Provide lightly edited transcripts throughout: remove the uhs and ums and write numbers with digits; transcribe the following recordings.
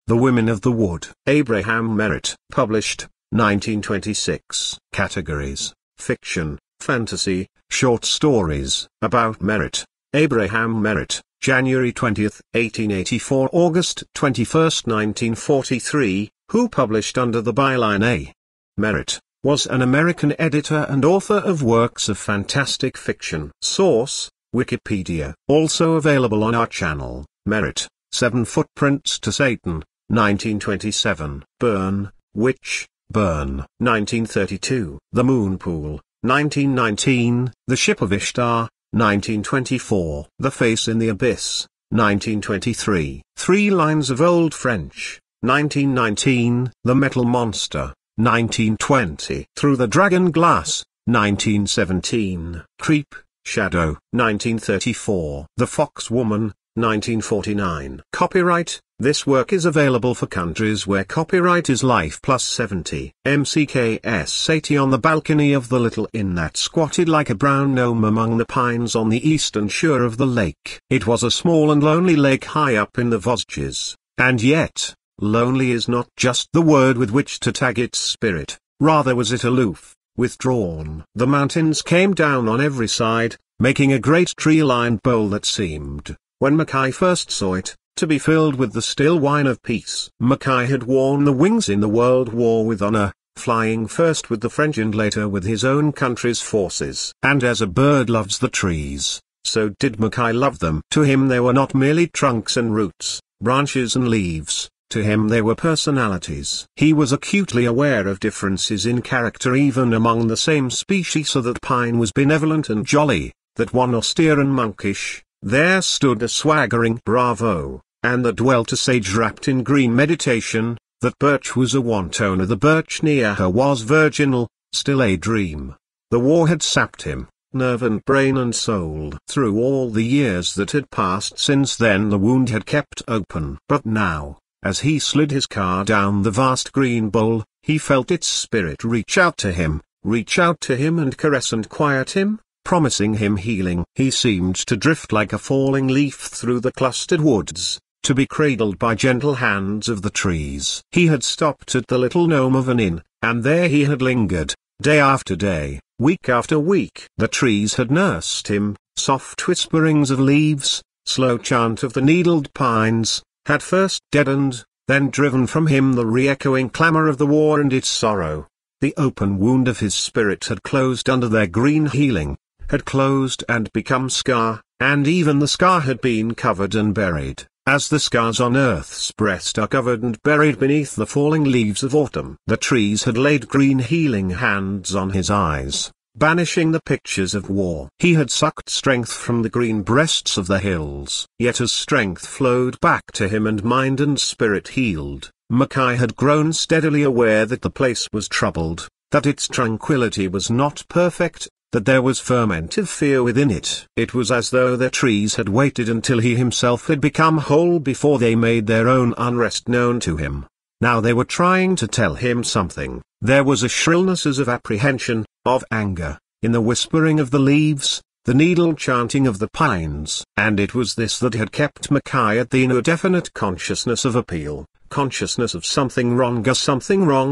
The Women of the Wood. Abraham Merritt. Published, 1926. Categories: fiction, fantasy, short stories. About Merritt. Abraham Merritt, January 20, 1884 – August 21, 1943, who published under the byline A. Merritt, was an American editor and author of works of fantastic fiction. Source: Wikipedia. Also available on our channel. Merritt, Seven Footprints to Satan, 1927. Burn, Witch, Burn, 1932. The Moon Pool, 1919. The Ship of Ishtar, 1924. The Face in the Abyss, 1923. Three Lines of Old French, 1919. The Metal Monster, 1920. Through the Dragon Glass, 1917. Creep, Shadow, 1934. The Fox Woman, 1949. Copyright: this work is available for countries where copyright is life plus 70. MCKS 80. On the balcony of the little inn that squatted like a brown gnome among the pines on the eastern shore of the lake. It was a small and lonely lake high up in the Vosges, and yet, lonely is not just the word with which to tag its spirit, rather was it aloof, withdrawn. The mountains came down on every side, making a great tree-lined bowl that seemed, when Mackay first saw it, to be filled with the still wine of peace. Mackay had worn the wings in the World War with honor, flying first with the French and later with his own country's forces. And as a bird loves the trees, so did Mackay love them. To him they were not merely trunks and roots, branches and leaves, to him they were personalities. He was acutely aware of differences in character even among the same species, so that pine was benevolent and jolly, that one austere and monkish. There stood a swaggering bravo, and that dwelt a sage wrapped in green meditation, that birch was a wantoner, the birch near her was virginal, still a dream. The war had sapped him, nerve and brain and soul. Through all the years that had passed since then the wound had kept open. But now, as he slid his car down the vast green bowl, he felt its spirit reach out to him and caress and quiet him, promising him healing. He seemed to drift like a falling leaf through the clustered woods, to be cradled by gentle hands of the trees. He had stopped at the little gnome of an inn, and there he had lingered, day after day, week after week. The trees had nursed him, soft whisperings of leaves, slow chant of the needled pines, had first deadened, then driven from him the re-echoing clamor of the war and its sorrow. The open wound of his spirit had closed under their green healing, had closed and become scar, and even the scar had been covered and buried, as the scars on earth's breast are covered and buried beneath the falling leaves of autumn. The trees had laid green healing hands on his eyes, banishing the pictures of war. He had sucked strength from the green breasts of the hills. Yet as strength flowed back to him and mind and spirit healed, Mackay had grown steadily aware that the place was troubled, that its tranquility was not perfect, that there was fermentive fear within it. It was as though the trees had waited until he himself had become whole before they made their own unrest known to him. Now they were trying to tell him something. There was a shrillness as of apprehension, of anger, in the whispering of the leaves, the needle chanting of the pines. And it was this that had kept Mackay at the inn, a definite consciousness of appeal, consciousness of something wrong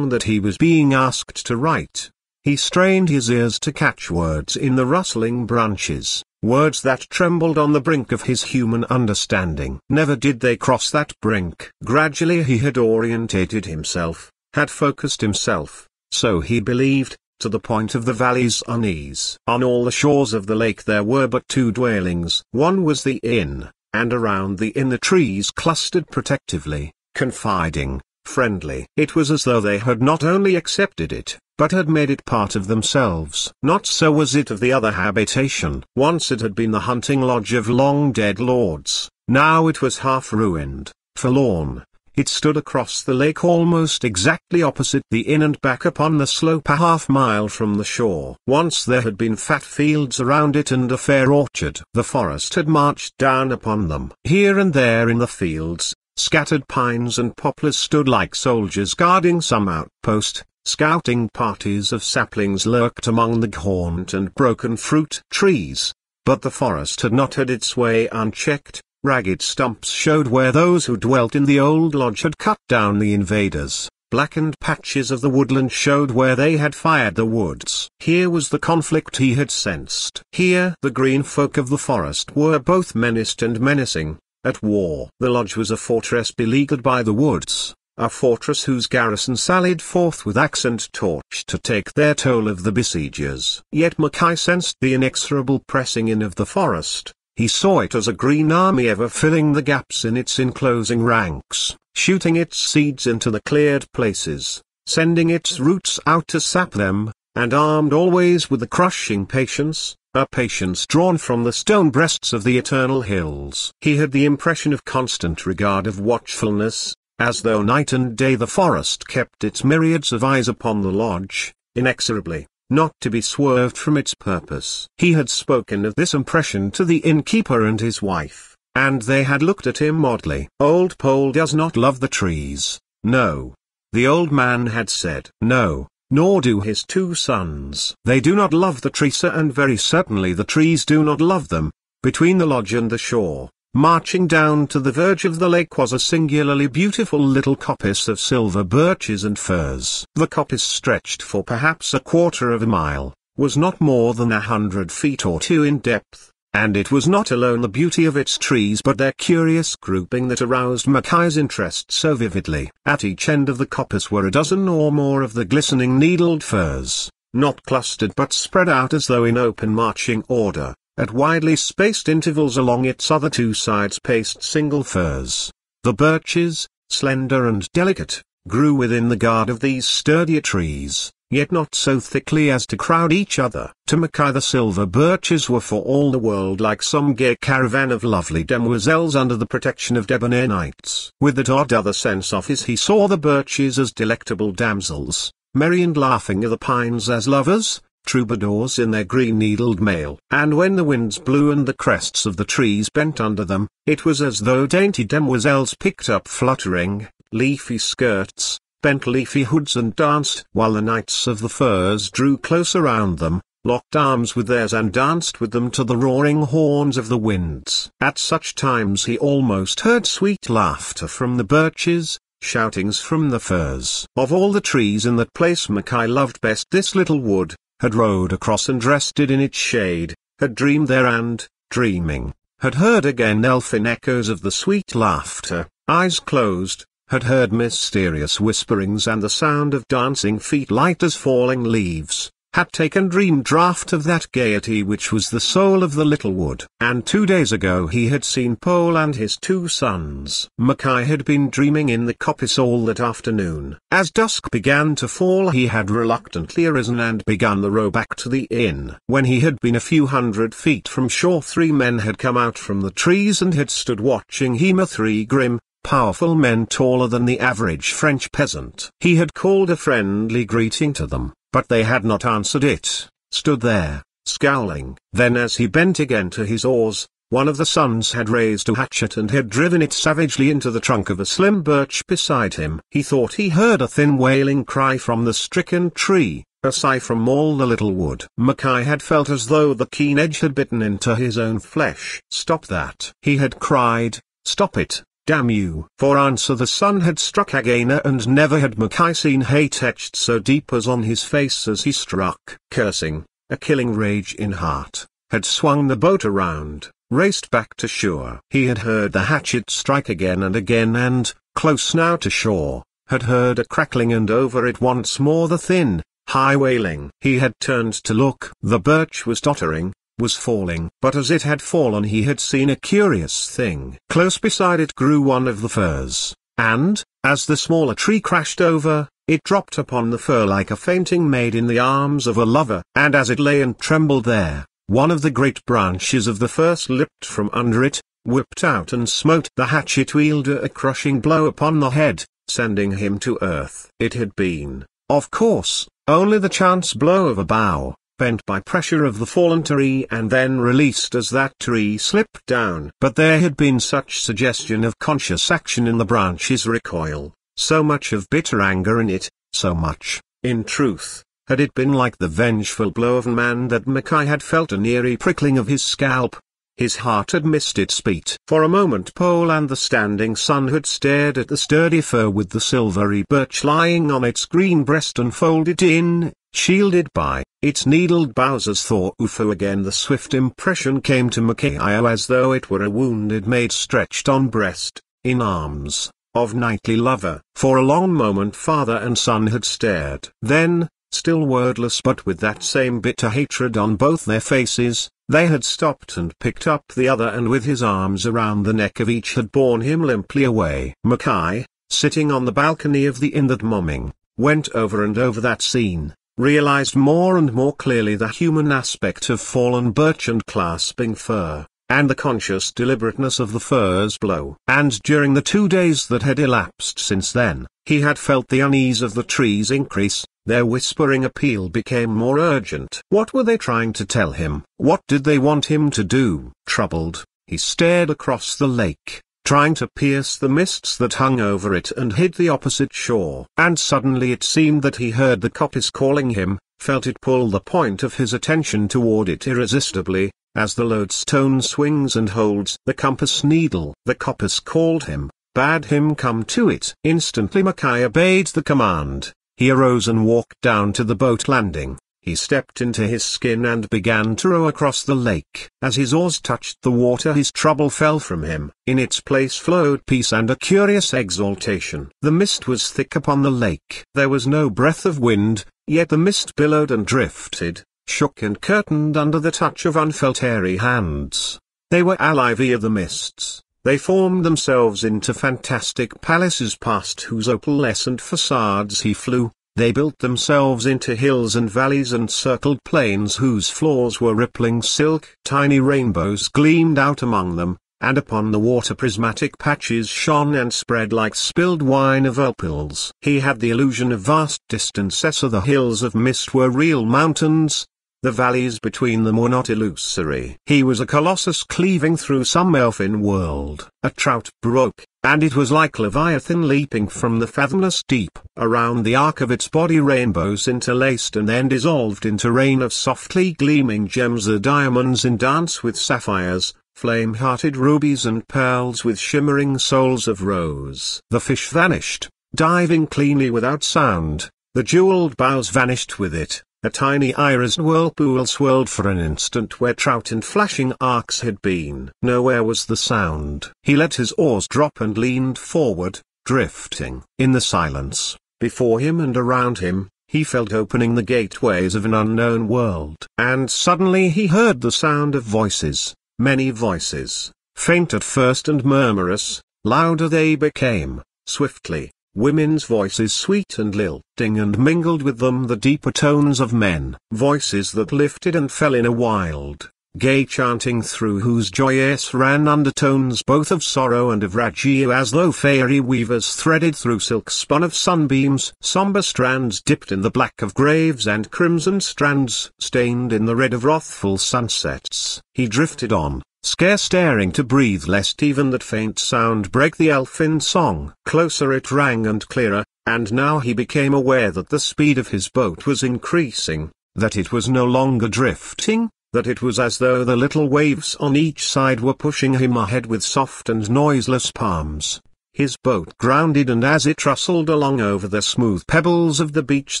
that he was being asked to right. He strained his ears to catch words in the rustling branches, words that trembled on the brink of his human understanding. Never did they cross that brink. Gradually he had orientated himself, had focused himself, so he believed, to the point of the valley's unease. On all the shores of the lake there were but two dwellings. One was the inn, and around the inn the trees clustered protectively, confiding, friendly. It was as though they had not only accepted it, but had made it part of themselves. Not so was it of the other habitation. Once it had been the hunting lodge of long-dead lords, now it was half-ruined, forlorn. It stood across the lake almost exactly opposite the inn and back upon the slope a half-mile from the shore. Once there had been fat fields around it and a fair orchard. The forest had marched down upon them. Here and there in the fields, scattered pines and poplars stood like soldiers guarding some outpost. Scouting parties of saplings lurked among the gaunt and broken fruit trees, but the forest had not had its way unchecked. Ragged stumps showed where those who dwelt in the old lodge had cut down the invaders. Blackened patches of the woodland showed where they had fired the woods. Here was the conflict he had sensed. Here the green folk of the forest were both menaced and menacing, at war. The lodge was a fortress beleaguered by the woods, a fortress whose garrison sallied forth with axe and torch to take their toll of the besiegers. Yet Mackay sensed the inexorable pressing in of the forest. He saw it as a green army ever filling the gaps in its enclosing ranks, shooting its seeds into the cleared places, sending its roots out to sap them, and armed always with a crushing patience, a patience drawn from the stone breasts of the eternal hills. He had the impression of constant regard, of watchfulness, as though night and day the forest kept its myriads of eyes upon the lodge, inexorably, not to be swerved from its purpose. He had spoken of this impression to the innkeeper and his wife, and they had looked at him oddly. "Old Pole does not love the trees, no." The old man had said. "No, nor do his two sons. They do not love the trees, and very certainly the trees do not love them." Between the lodge and the shore, marching down to the verge of the lake, was a singularly beautiful little coppice of silver birches and firs. The coppice stretched for perhaps a quarter of a mile, was not more than 100 feet or two in depth, and it was not alone the beauty of its trees but their curious grouping that aroused Mackay's interest so vividly. At each end of the coppice were a dozen or more of the glistening needled firs, not clustered but spread out as though in open marching order. At widely spaced intervals along its other two sides paced single firs. The birches, slender and delicate, grew within the guard of these sturdier trees, yet not so thickly as to crowd each other. To Mackay the silver birches were for all the world like some gay caravan of lovely demoiselles under the protection of debonair knights. With that odd other sense of his, he saw the birches as delectable damsels, merry and laughing, the pines as lovers, troubadours in their green-needled mail. And when the winds blew and the crests of the trees bent under them, it was as though dainty demoiselles picked up fluttering, leafy skirts, bent leafy hoods and danced, while the knights of the firs drew close around them, locked arms with theirs and danced with them to the roaring horns of the winds. At such times he almost heard sweet laughter from the birches, shoutings from the firs. Of all the trees in that place Mackay loved best this little wood, had rode across and rested in its shade, had dreamed there and, dreaming, had heard again elfin echoes of the sweet laughter, eyes closed, had heard mysterious whisperings and the sound of dancing feet light as falling leaves, had taken dream draught of that gaiety which was the soul of the little wood. And 2 days ago he had seen Pole and his two sons. Mackay had been dreaming in the coppice all that afternoon. As dusk began to fall he had reluctantly arisen and begun the row back to the inn. When he had been a few hundred feet from shore, 3 men had come out from the trees and had stood watching him, 3 grim, powerful men taller than the average French peasant. He had called a friendly greeting to them, but they had not answered it, stood there, scowling. Then as he bent again to his oars, one of the sons had raised a hatchet and had driven it savagely into the trunk of a slim birch beside him. He thought he heard a thin wailing cry from the stricken tree, a sigh from all the little wood. Mackay had felt as though the keen edge had bitten into his own flesh. "Stop that!" he had cried. "Stop it! Damn you!" For answer the sun had struck again, and never had Mackay seen hate etched so deep as on his face as he struck. Cursing, a killing rage in heart, had swung the boat around, raced back to shore. He had heard the hatchet strike again and, close now to shore, had heard a crackling and over it once more the thin, high wailing. He had turned to look. The birch was tottering, was falling. But as it had fallen he had seen a curious thing. Close beside it grew one of the firs, and, as the smaller tree crashed over, it dropped upon the fir like a fainting maid in the arms of a lover. And as it lay and trembled there, one of the great branches of the fir slipped from under it, whipped out and smote the hatchet wielder a crushing blow upon the head, sending him to earth. It had been, of course, only the chance blow of a bough, bent by pressure of the fallen tree and then released as that tree slipped down. But there had been such suggestion of conscious action in the branch's recoil, so much of bitter anger in it, so much, in truth, had it been like the vengeful blow of man that Mackay had felt an eerie prickling of his scalp, His heart had missed its beat. For a moment Pole and the standing sun had stared at the sturdy fir with the silvery birch lying on its green breast and folded in, shielded by its needled boughs as Thor Ufo again. The swift impression came to Micaiah as though it were a wounded maid stretched on breast, in arms, of knightly lover. For a long moment father and son had stared. Then, still wordless but with that same bitter hatred on both their faces, they had stopped and picked up the other, and with his arms around the neck of each had borne him limply away. Mackay, sitting on the balcony of the inn that Momming, went over and over that scene, realized more and more clearly the human aspect of fallen birch and clasping fir, and the conscious deliberateness of the fir's blow. And during the 2 days that had elapsed since then, he had felt the unease of the trees increase. Their whispering appeal became more urgent. What were they trying to tell him? What did they want him to do? Troubled, he stared across the lake, trying to pierce the mists that hung over it and hid the opposite shore. And suddenly it seemed that he heard the coppice calling him, felt it pull the point of his attention toward it irresistibly, as the lodestone swings and holds the compass needle. The coppice called him, bade him come to it. Instantly Micaiah obeyed the command. He arose and walked down to the boat landing. He stepped into his skin and began to row across the lake. As his oars touched the water his trouble fell from him. In its place flowed peace and a curious exaltation. The mist was thick upon the lake. There was no breath of wind, yet the mist billowed and drifted, shook and curtained under the touch of unfelt airy hands. They were allied via the mists. They formed themselves into fantastic palaces past whose opalescent facades he flew. They built themselves into hills and valleys and circled plains whose floors were rippling silk. Tiny rainbows gleamed out among them, and upon the water prismatic patches shone and spread like spilled wine of opals. He had the illusion of vast distances. The hills of mist were real mountains. The valleys between them were not illusory. He was a colossus cleaving through some elfin world. A trout broke, and it was like Leviathan leaping from the fathomless deep. Around the arc of its body rainbows interlaced and then dissolved into rain of softly gleaming gems. The diamonds in dance with sapphires, flame-hearted rubies and pearls with shimmering souls of rose. The fish vanished, diving cleanly without sound. The jeweled boughs vanished with it. A tiny irised whirlpool swirled for an instant where trout and flashing arcs had been. Nowhere was the sound. He let his oars drop and leaned forward, drifting. In the silence, before him and around him, he felt opening the gateways of an unknown world. And suddenly he heard the sound of voices, many voices, faint at first and murmurous. Louder they became, swiftly. Women's voices sweet and lilting, and mingled with them the deeper tones of men. Voices that lifted and fell in a wild, gay chanting through whose joyous ran undertones both of sorrow and of raggio, as though fairy weavers threaded through silk spun of sunbeams. Somber strands dipped in the black of graves and crimson strands stained in the red of wrathful sunsets. He drifted on, scarce daring to breathe lest even that faint sound break the elfin song. Closer it rang and clearer, and now he became aware that the speed of his boat was increasing, that it was no longer drifting, that it was as though the little waves on each side were pushing him ahead with soft and noiseless palms. His boat grounded, and as it rustled along over the smooth pebbles of the beach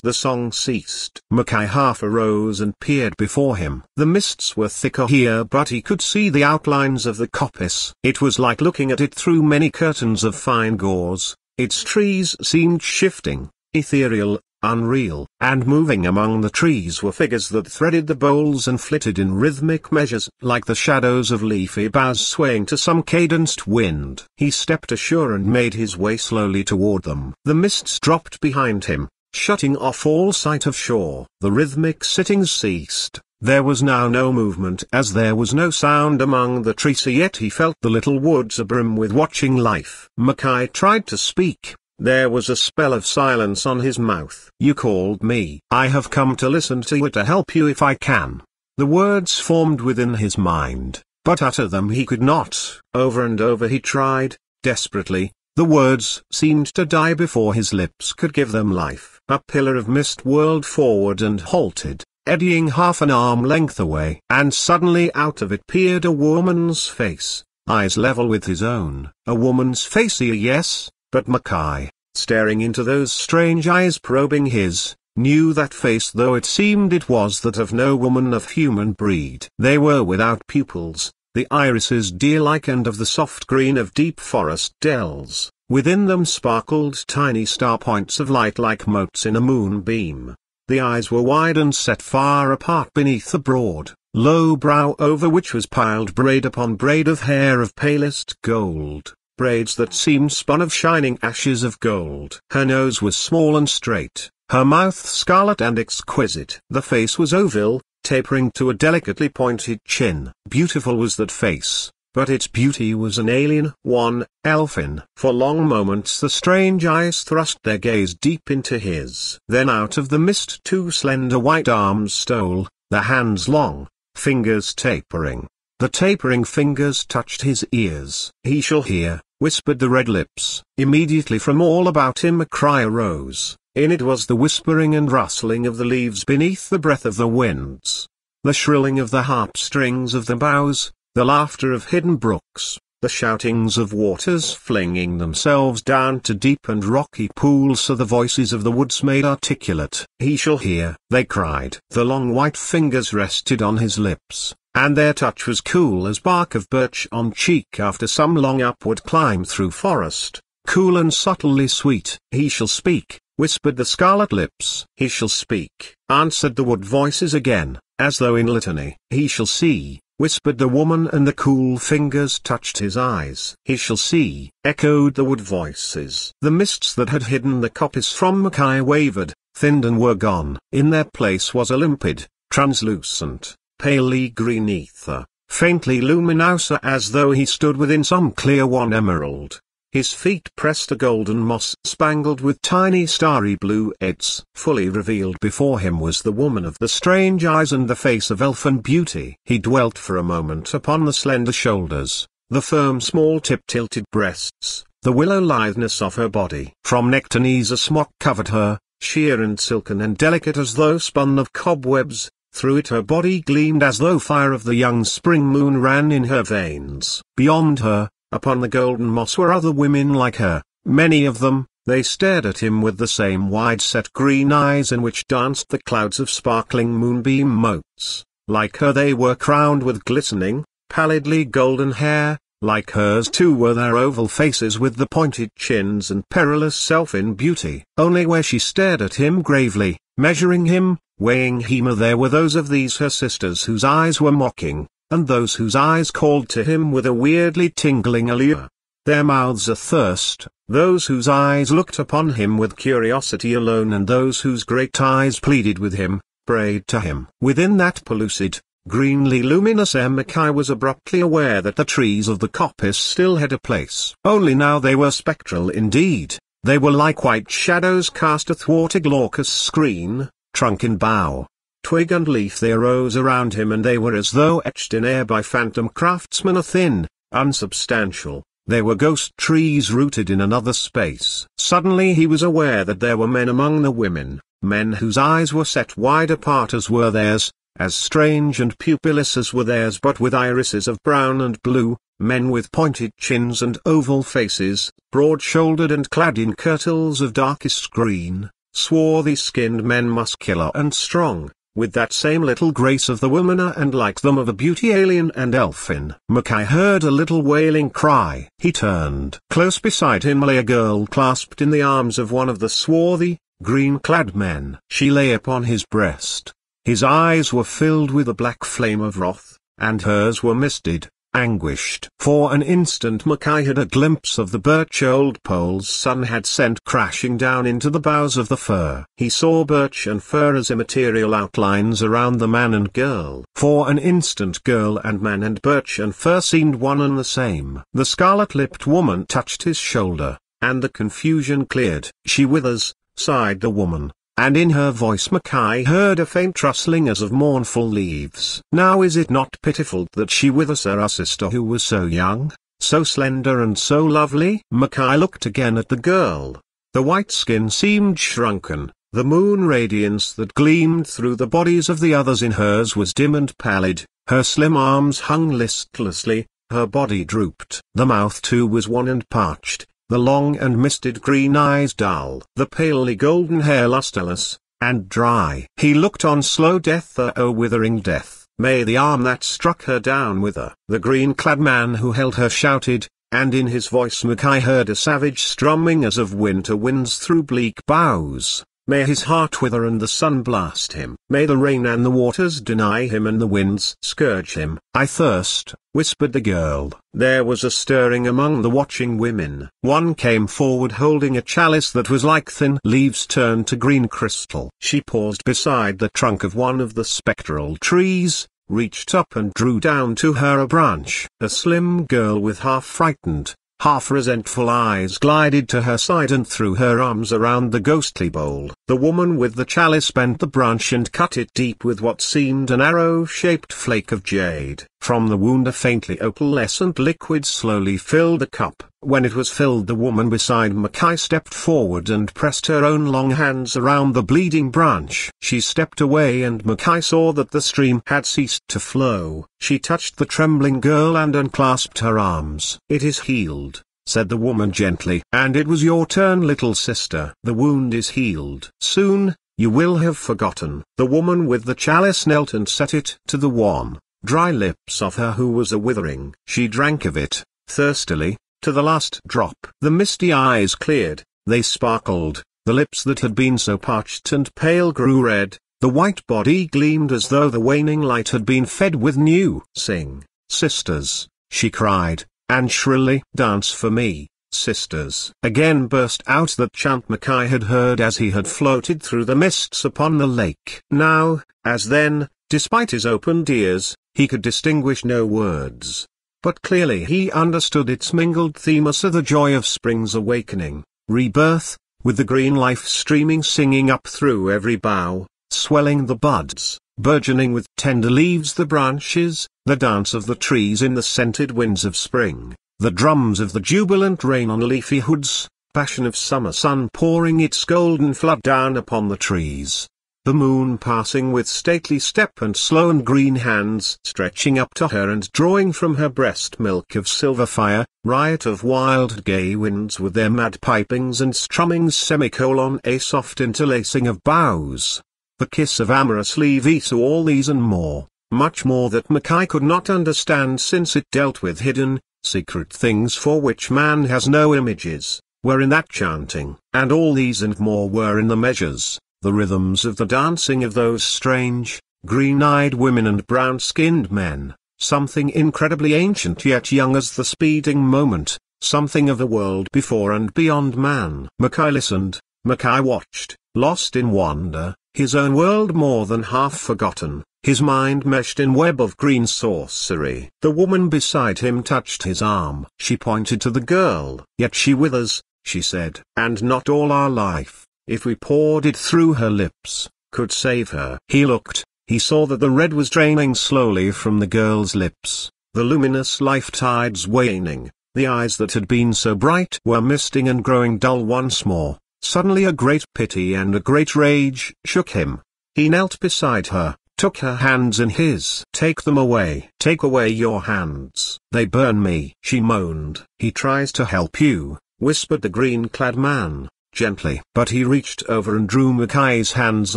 the song ceased. Mackay half arose and peered before him. The mists were thicker here, but he could see the outlines of the coppice. It was like looking at it through many curtains of fine gauze. Its trees seemed shifting, ethereal, unreal, and moving among the trees were figures that threaded the boles and flitted in rhythmic measures like the shadows of leafy boughs swaying to some cadenced wind. He stepped ashore and made his way slowly toward them. The mists dropped behind him, shutting off all sight of shore. The rhythmic sittings ceased. There was now no movement, as there was no sound among the trees, yet he felt the little woods abrim with watching life. Mackay tried to speak. There was a spell of silence on his mouth. "You called me. I have come to listen to you, to help you if I can." The words formed within his mind, but utter them he could not. Over and over he tried, desperately. The words seemed to die before his lips could give them life. A pillar of mist whirled forward and halted. eddying half an arm length away. And suddenly out of it peered a woman's face, eyes level with his own. A woman's face, yes, but Mackay, staring into those strange eyes probing his, knew that face though it seemed it was that of no woman of human breed. They were without pupils, the irises deer-like and of the soft green of deep forest dells. Within them sparkled tiny star points of light like motes in a moonbeam. The eyes were wide and set far apart beneath the broad, low brow over which was piled braid upon braid of hair of palest gold, braids that seemed spun of shining ashes of gold. Her nose was small and straight, her mouth scarlet and exquisite. The face was oval, tapering to a delicately pointed chin. Beautiful was that face, but its beauty was an alien one, elfin. For long moments the strange eyes thrust their gaze deep into his. Then out of the mist two slender white arms stole, the hands long, fingers tapering. The tapering fingers touched his ears. "He shall hear," whispered the red lips. Immediately from all about him a cry arose. In it was the whispering and rustling of the leaves beneath the breath of the winds, the shrilling of the harp strings of the boughs, the laughter of hidden brooks, the shoutings of waters flinging themselves down to deep and rocky pools, so the voices of the woods made articulate. "He shall hear," they cried. The long white fingers rested on his lips, and their touch was cool as bark of birch on cheek after some long upward climb through forest, cool and subtly sweet. "He shall speak," whispered the scarlet lips. "He shall speak," answered the wood voices again, as though in litany. "He shall see," whispered the woman, and the cool fingers touched his eyes. "He shall see," echoed the wood voices. The mists that had hidden the coppice from Mackay wavered, thinned and were gone. In their place was a limpid, translucent, palely green ether, faintly luminous as though he stood within some clear one emerald. His feet pressed a golden moss spangled with tiny starry blue edges. Fully revealed before him was the woman of the strange eyes and the face of elfin beauty. He dwelt for a moment upon the slender shoulders, the firm small tip-tilted breasts, the willow litheness of her body. From neck to knees a smock covered her, sheer and silken and delicate as though spun of cobwebs. Through it her body gleamed as though fire of the young spring moon ran in her veins. Beyond her, upon the golden moss, were other women like her, many of them. They stared at him with the same wide-set green eyes in which danced the clouds of sparkling moonbeam motes. Like her they were crowned with glistening, pallidly golden hair. Like hers too were their oval faces with the pointed chins and perilous self in beauty. Only where she stared at him gravely, measuring him, weighing him, there were those of these her sisters whose eyes were mocking, and those whose eyes called to him with a weirdly tingling allure. Their mouths athirst, those whose eyes looked upon him with curiosity alone, and those whose great eyes pleaded with him, prayed to him. Within that pellucid, greenly luminous air Mackay was abruptly aware that the trees of the coppice still had a place. Only now they were spectral indeed. They were like white shadows cast athwart a glaucous screen. Trunk and bough, twig and leaf, they arose around him, and they were as though etched in air by phantom craftsmen, a thin, unsubstantial. They were ghost trees rooted in another space. Suddenly he was aware that there were men among the women, men whose eyes were set wide apart as were theirs, as strange and pupilless as were theirs, but with irises of brown and blue, men with pointed chins and oval faces, broad-shouldered and clad in kirtles of darkest green, swarthy-skinned men, muscular and strong, with that same little grace of the womaner and like them of a beauty alien and elfin. Mackay heard a little wailing cry. He turned. Close beside him lay a girl clasped in the arms of one of the swarthy, green-clad men. She lay upon his breast. His eyes were filled with a black flame of wrath, and hers were misted, anguished. For an instant Mackay had a glimpse of the birch old pole's sun had sent crashing down into the boughs of the fir. He saw birch and fir as immaterial outlines around the man and girl. For an instant girl and man and birch and fir seemed one and the same. The scarlet-lipped woman touched his shoulder, and the confusion cleared. "She withers," sighed the woman. And in her voice Mackay heard a faint rustling as of mournful leaves. Now is it not pitiful that she withers, our sister who was so young, so slender and so lovely? Mackay looked again at the girl. The white skin seemed shrunken, The moon radiance that gleamed through the bodies of the others in hers was dim and pallid, her slim arms hung listlessly, her body drooped. The mouth too was wan and parched, the long and misted green eyes dull, the palely golden hair lusterless and dry. He looked on slow death, withering death. May the arm that struck her down wither. The green-clad man who held her shouted, and in his voice Mackay heard a savage strumming as of winter winds through bleak boughs. May his heart wither and the sun blast him. May the rain and the waters deny him and the winds scourge him. I thirst, whispered the girl. There was a stirring among the watching women. One came forward holding a chalice that was like thin leaves turned to green crystal. She paused beside the trunk of one of the spectral trees, reached up and drew down to her a branch. A slim girl with half-frightened, half-resentful eyes glided to her side and threw her arms around the ghostly bowl. The woman with the chalice bent the branch and cut it deep with what seemed an arrow-shaped flake of jade. From the wound a faintly opalescent liquid slowly filled the cup. When it was filled, the woman beside Mackay stepped forward and pressed her own long hands around the bleeding branch. She stepped away and Mackay saw that the stream had ceased to flow. She touched the trembling girl and unclasped her arms. "It is healed," said the woman gently. "And it was your turn, little sister. The wound is healed. Soon, you will have forgotten." The woman with the chalice knelt and set it to the wan, dry lips of her who was a withering. She drank of it, thirstily, to the last drop. The misty eyes cleared, they sparkled, the lips that had been so parched and pale grew red, the white body gleamed as though the waning light had been fed with new. "Sing, sisters," she cried, and shrilly, "dance for me, sisters." Again burst out that chant Mackay had heard as he had floated through the mists upon the lake. Now, as then, despite his opened ears, he could distinguish no words. But clearly he understood its mingled theme as the joy of spring's awakening, rebirth, with the green life streaming singing up through every bough, swelling the buds, burgeoning with tender leaves the branches, the dance of the trees in the scented winds of spring, the drums of the jubilant rain on leafy hoods, passion of summer sun pouring its golden flood down upon the trees. The moon passing with stately step and slow and green hands stretching up to her and drawing from her breast milk of silver fire, riot of wild gay winds with their mad pipings and strummings a soft interlacing of boughs. The kiss of amorous leaves, all these and more, much more that Mackay could not understand since it dealt with hidden, secret things for which man has no images, were in that chanting. And all these and more were in the measures, the rhythms of the dancing of those strange, green-eyed women and brown-skinned men, something incredibly ancient yet young as the speeding moment, something of the world before and beyond man. Mackay listened, Mackay watched, lost in wonder, his own world more than half forgotten, his mind meshed in web of green sorcery. The woman beside him touched his arm. She pointed to the girl. "Yet she withers," she said. "And not all our life, if we poured it through her lips, could save her." He looked, he saw that the red was draining slowly from the girl's lips, the luminous life tides waning, the eyes that had been so bright were misting and growing dull once more. Suddenly a great pity and a great rage shook him. He knelt beside her, took her hands in his. "Take them away. Take away your hands. They burn me," she moaned. "He tries to help you," whispered the green-clad man, gently. But he reached over and drew Mackay's hands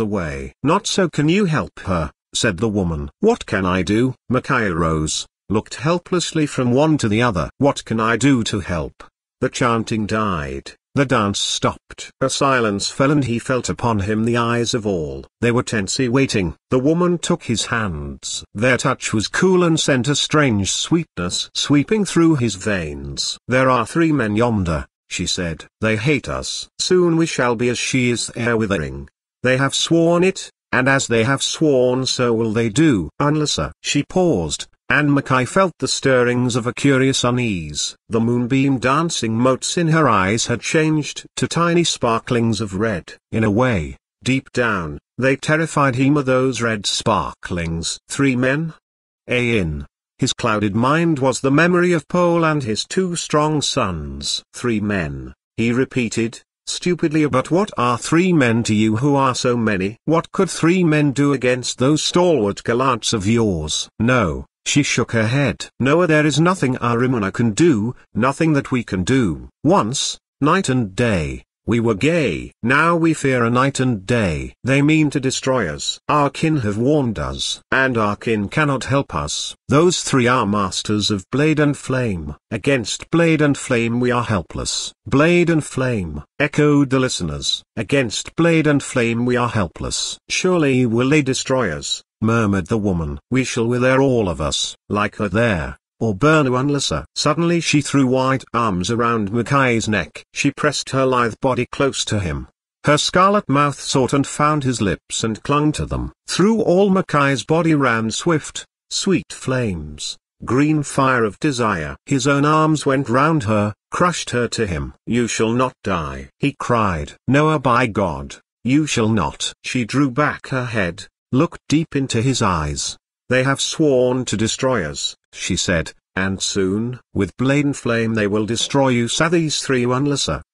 away. "Not so. Can you help her?" said the woman. "What can I do?" Mackay rose, looked helplessly from one to the other. "What can I do to help?" The chanting died. The dance stopped. A silence fell and he felt upon him the eyes of all. They were tensely waiting. The woman took his hands. Their touch was cool and sent a strange sweetness sweeping through his veins. "There are 3 men yonder," she said. "They hate us. Soon we shall be as she is there withering. They have sworn it, and as they have sworn so will they do. Unless She paused, and Mackay felt the stirrings of a curious unease. The moonbeam dancing motes in her eyes had changed to tiny sparklings of red. In a way, deep down, they terrified him, those red sparklings. 3 men? In his clouded mind was the memory of Paul and his 2 strong sons. 3 men, he repeated, stupidly. But what are 3 men to you who are so many? What could 3 men do against those stalwart gallants of yours? No. She shook her head. No, there is nothing Arimana can do, nothing that we can do. Once, night and day, we were gay. Now we fear a night and day. They mean to destroy us. Our kin have warned us. And our kin cannot help us. Those 3 are masters of blade and flame. Against blade and flame we are helpless. Blade and flame, echoed the listeners. Against blade and flame we are helpless. Surely will they destroy us, murmured the woman. We shall wither all of us, like her there, or burn unless her. Suddenly she threw white arms around Mackay's neck. She pressed her lithe body close to him. Her scarlet mouth sought and found his lips and clung to them. Through all Mackay's body ran swift, sweet flames, green fire of desire. His own arms went round her, crushed her to him. You shall not die, he cried. Noah, by God, you shall not. She drew back her head, looked deep into his eyes. They have sworn to destroy us, she said, and soon, with blade and flame they will destroy you. So these 3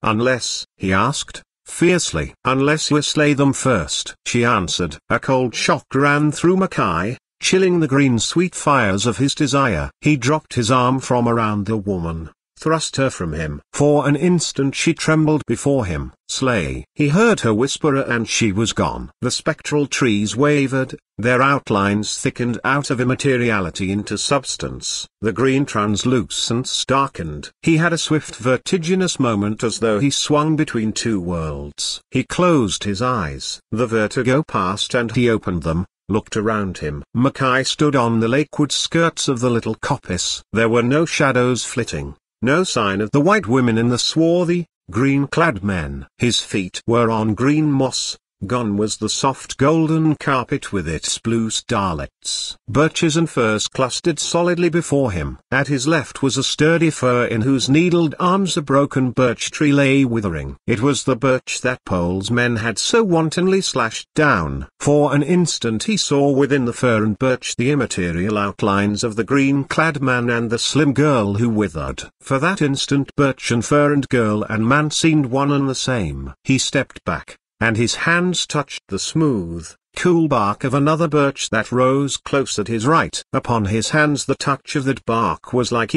unless, he asked, fiercely. Unless you slay them first, she answered. A cold shock ran through Mackay, chilling the green sweet fires of his desire. He dropped his arm from around the woman, thrust her from him. For an instant she trembled before him. Slay. He heard her whisper and she was gone. The spectral trees wavered, their outlines thickened out of immateriality into substance. The green translucence darkened. He had a swift vertiginous moment as though he swung between 2 worlds. He closed his eyes. The vertigo passed and he opened them, looked around him. Mackay stood on the lakeward skirts of the little coppice. There were no shadows flitting. No sign of the white women in the swarthy, green-clad men. His feet were on green moss, gone was the soft golden carpet with its blue starlets. Birches and firs clustered solidly before him. At his left was a sturdy fir in whose needled arms a broken birch tree lay withering. It was the birch that Pole's men had so wantonly slashed down. For an instant he saw within the fir and birch the immaterial outlines of the green-clad man and the slim girl who withered. For that instant birch and fir and girl and man seemed one and the same. He stepped back, and his hands touched the smooth, cool bark of another birch that rose close at his right. Upon his hands the touch of that bark was like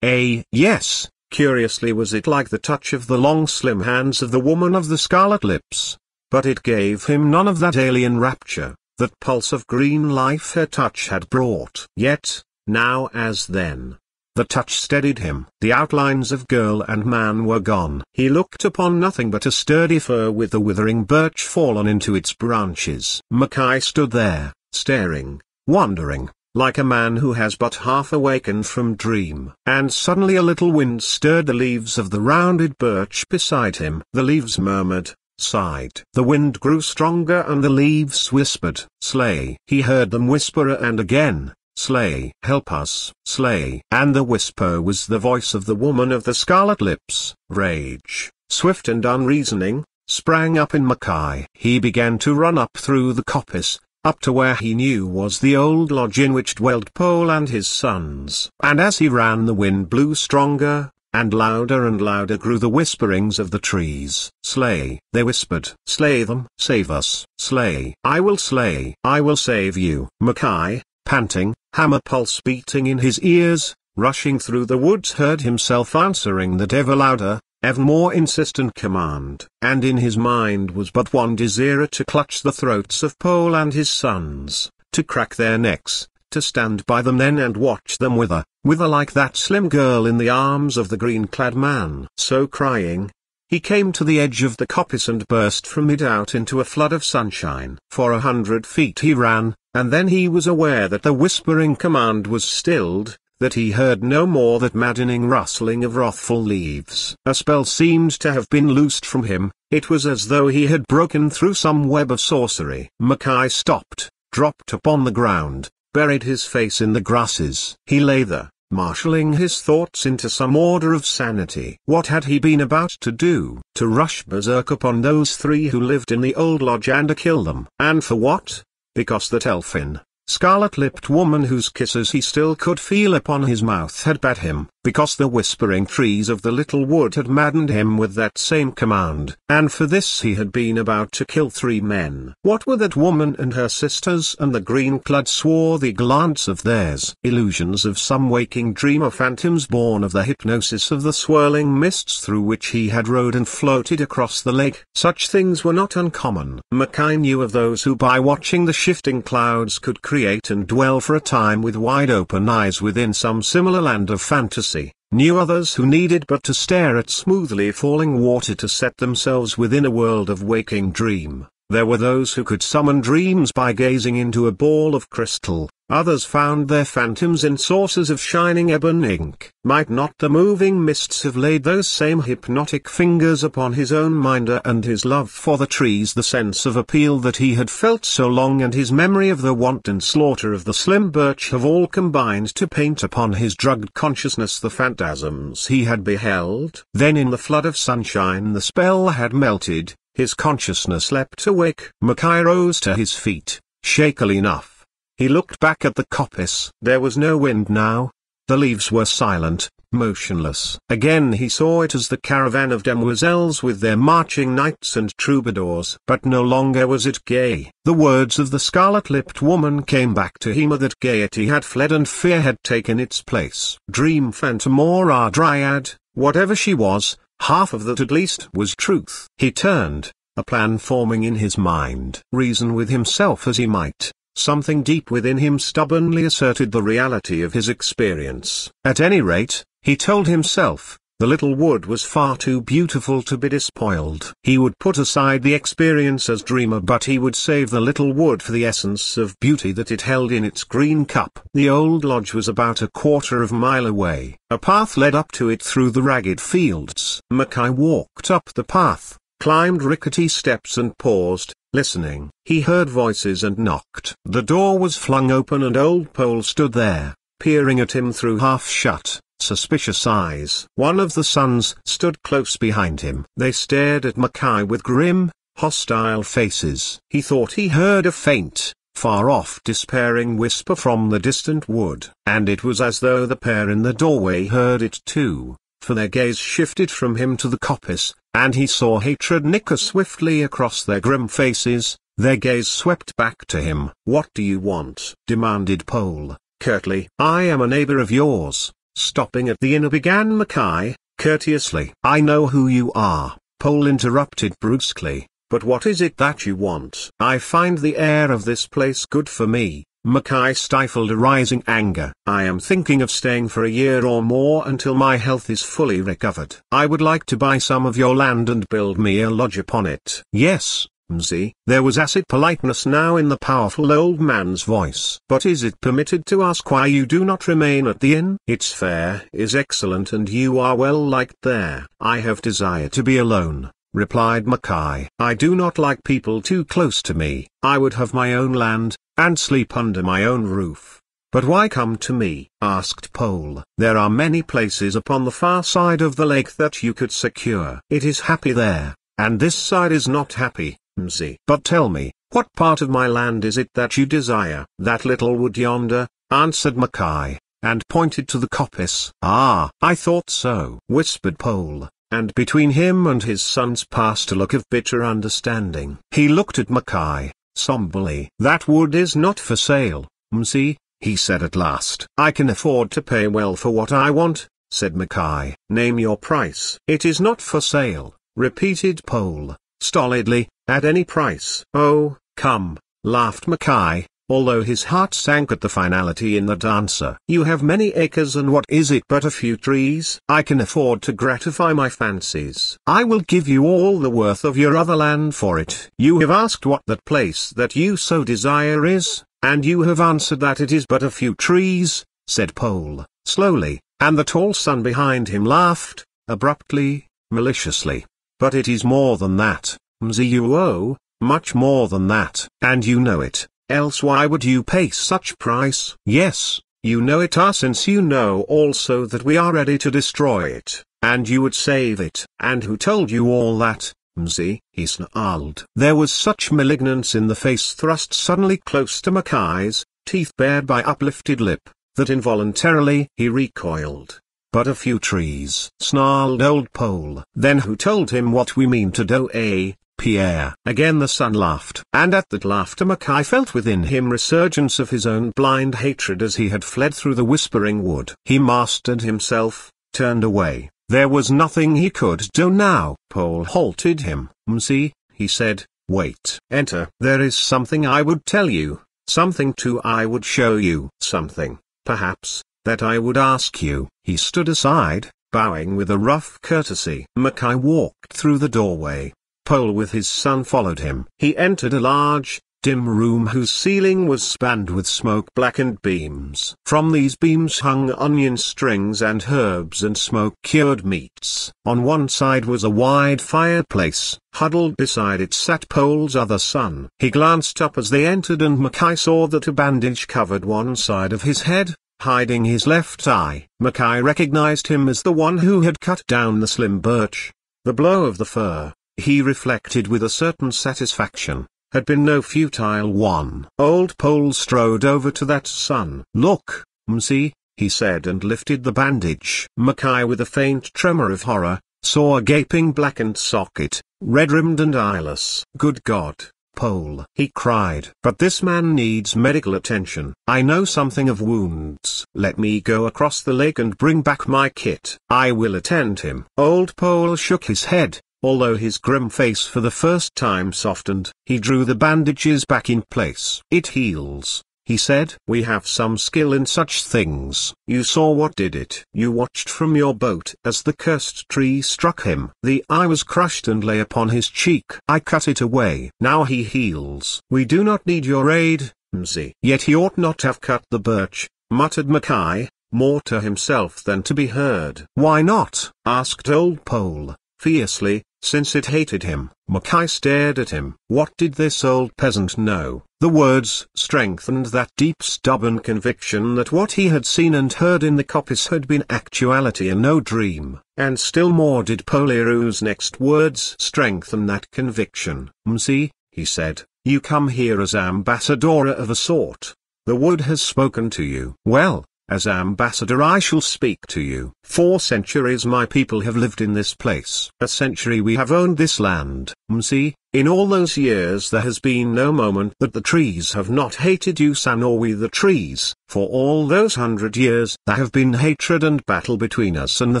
yes, curiously was it like the touch of the long slim hands of the woman of the scarlet lips. But it gave him none of that alien rapture, that pulse of green life her touch had brought. Yet, now as then, the touch steadied him. The outlines of girl and man were gone. He looked upon nothing but a sturdy fir with the withering birch fallen into its branches. Mackay stood there, staring, wondering, like a man who has but half awakened from dream. And suddenly a little wind stirred the leaves of the rounded birch beside him. The leaves murmured, sighed. The wind grew stronger and the leaves whispered, slay. He heard them whisper and again, slay. Help us, slay. And the whisper was the voice of the woman of the scarlet lips. Rage, swift and unreasoning, sprang up in Mackay. He began to run up through the coppice, up to where he knew was the old lodge in which dwelt Pole and his sons. And as he ran the wind blew stronger, and louder grew the whisperings of the trees. Slay, they whispered. Slay them. Save us. Slay. I will save you. Mackay, panting, hammer pulse beating in his ears, rushing through the woods heard himself answering that ever louder, ever more insistent command. And in his mind was but one desire: to clutch the throats of Pole and his sons, to crack their necks, to stand by them then and watch them wither like that slim girl in the arms of the green-clad man. So crying, he came to the edge of the coppice and burst from it out into a flood of sunshine. For 100 feet he ran, and then he was aware that the whispering command was stilled, that he heard no more that maddening rustling of wrathful leaves. A spell seemed to have been loosed from him. It was as though he had broken through some web of sorcery. Mackay stopped, dropped upon the ground, buried his face in the grasses. He lay there, marshalling his thoughts into some order of sanity. What had he been about to do? To rush berserk upon those 3 who lived in the old lodge and to kill them. And for what? Because that elfin, scarlet-lipped woman whose kisses he still could feel upon his mouth had bade him, because the whispering trees of the little wood had maddened him with that same command. And for this he had been about to kill 3 men. What were that woman and her sisters and the green-clad swarthy glance of theirs? Illusions of some waking dream, or phantoms born of the hypnosis of the swirling mists through which he had rode and floated across the lake? Such things were not uncommon. Mackay knew of those who by watching the shifting clouds could create and dwell for a time with wide open eyes within some similar land of fantasy. Knew others who needed but to stare at smoothly falling water to set themselves within a world of waking dream. There were those who could summon dreams by gazing into a ball of crystal. Others found their phantoms in sources of shining ebon ink. Might not the moving mists have laid those same hypnotic fingers upon his own mind, and his love for the trees, the sense of appeal that he had felt so long, and his memory of the wanton slaughter of the slim birch have all combined to paint upon his drugged consciousness the phantasms he had beheld? Then in the flood of sunshine the spell had melted, his consciousness leapt awake. Mackay rose to his feet, shakily enough. He looked back at the coppice. There was no wind now. The leaves were silent, motionless. Again he saw it as the caravan of demoiselles with their marching knights and troubadours. But no longer was it gay. The words of the scarlet-lipped woman came back to him, that gaiety had fled and fear had taken its place. Dream phantom or dryad, whatever she was, half of that at least was truth. He turned, a plan forming in his mind. Reason with himself as he might, something deep within him stubbornly asserted the reality of his experience. At any rate, he told himself, the little wood was far too beautiful to be despoiled. He would put aside the experience as dreamer, but he would save the little wood for the essence of beauty that it held in its green cup. The old lodge was about a quarter of a mile away. A path led up to it through the ragged fields. Mackay walked up the path, climbed rickety steps and paused, listening. He heard voices and knocked. The door was flung open and old Pole stood there, peering at him through half-shut, suspicious eyes. One of the sons stood close behind him. They stared at Mackay with grim, hostile faces. He thought he heard a faint, far-off despairing whisper from the distant wood, and it was as though the pair in the doorway heard it too, for their gaze shifted from him to the coppice, and he saw hatred nicker swiftly across their grim faces. Their gaze swept back to him. "What do you want?" demanded Pole, curtly. "I am a neighbor of yours." Stopping at the inn began Mackay, courteously. "I know who you are," Pole interrupted brusquely, "but what is it that you want?" "I find the air of this place good for me." Mackay stifled a rising anger. "I am thinking of staying for a year or more until my health is fully recovered. I would like to buy some of your land and build me a lodge upon it." "Yes, Mzee." There was acid politeness now in the powerful old man's voice. "But is it permitted to ask why you do not remain at the inn? Its fare is excellent and you are well liked there." "I have desire to be alone," replied Mackay. "I do not like people too close to me. I would have my own land, and sleep under my own roof." "But why come to me?" asked Pole. "There are many places upon the far side of the lake that you could secure. It is happy there, and this side is not happy, Mzee." "But tell me, what part of my land is it that you desire?" "That little wood yonder," answered Mackay, and pointed to the coppice. "Ah, I thought so," whispered Pole, and between him and his sons passed a look of bitter understanding. He looked at Mackay, somberly. "That wood is not for sale, Mzee," he said at last. "I can afford to pay well for what I want," said Mackay. "Name your price." "It is not for sale," repeated Pole, stolidly, "at any price." "Oh, come," laughed Mackay, although his heart sank at the finality in that answer. "You have many acres, and what is it but a few trees? I can afford to gratify my fancies. I will give you all the worth of your other land for it." "You have asked what that place that you so desire is, and you have answered that it is but a few trees," said Pole, slowly, and the tall son behind him laughed, abruptly, maliciously. "But it is more than that, Mzee. You owe, much more than that, and you know it. Else why would you pay such price?" "Yes, you know it, since you know also that we are ready to destroy it, and you would save it." "And who told you all that, Mzee?" he snarled. There was such malignance in the face thrust suddenly close to Mackay's, teeth bared by uplifted lip, that involuntarily he recoiled. but a few trees," snarled old Pole. "Then who told him what we mean to do, eh, Pierre?" Again the son laughed. And at that laughter Mackay felt within him resurgence of his own blind hatred as he had fled through the whispering wood. He mastered himself, turned away. There was nothing he could do now. Pole halted him. "See," he said, "wait." "Enter." "There is something I would tell you, something too I would show you, something, perhaps, that I would ask you." He stood aside, bowing with a rough courtesy. Mackay walked through the doorway. Pole with his son followed him. He entered a large, dim room whose ceiling was spanned with smoke-blackened beams. From these beams hung onion strings and herbs and smoke-cured meats. On one side was a wide fireplace. Huddled beside it sat Pole's other son. He glanced up as they entered and Mackay saw that a bandage covered one side of his head, hiding his left eye. Mackay recognized him as the one who had cut down the slim birch. The blow of the fir, he reflected with a certain satisfaction, had been no futile one. Old Pole strode over to that son. "Look, see," he said and lifted the bandage. Mackay with a faint tremor of horror, saw a gaping blackened socket, red-rimmed and eyeless. "Good God, Pole!" he cried. "But this man needs medical attention. I know something of wounds. Let me go across the lake and bring back my kit. I will attend him." Old Pole shook his head. Although his grim face for the first time softened, he drew the bandages back in place. "It heals," he said. "We have some skill in such things. You saw what did it. You watched from your boat as the cursed tree struck him. The eye was crushed and lay upon his cheek. I cut it away. Now he heals. We do not need your aid, Mzi." "Yet he ought not have cut the birch," muttered Mackay, more to himself than to be heard. "Why not?" asked old Pole, fiercely, since it hated him. Mackay stared at him. What did this old peasant know? The words strengthened that deep stubborn conviction that what he had seen and heard in the coppice had been actuality and no dream. And still more did Poliru's next words strengthen that conviction. "Mzi," he said, "you come here as ambassador of a sort. The wood has spoken to you. Well, as ambassador I shall speak to you. 4 centuries my people have lived in this place. A century we have owned this land. See, in all those years there has been no moment that the trees have not hated you, son, or we the trees. For all those 100 years there have been hatred and battle between us and the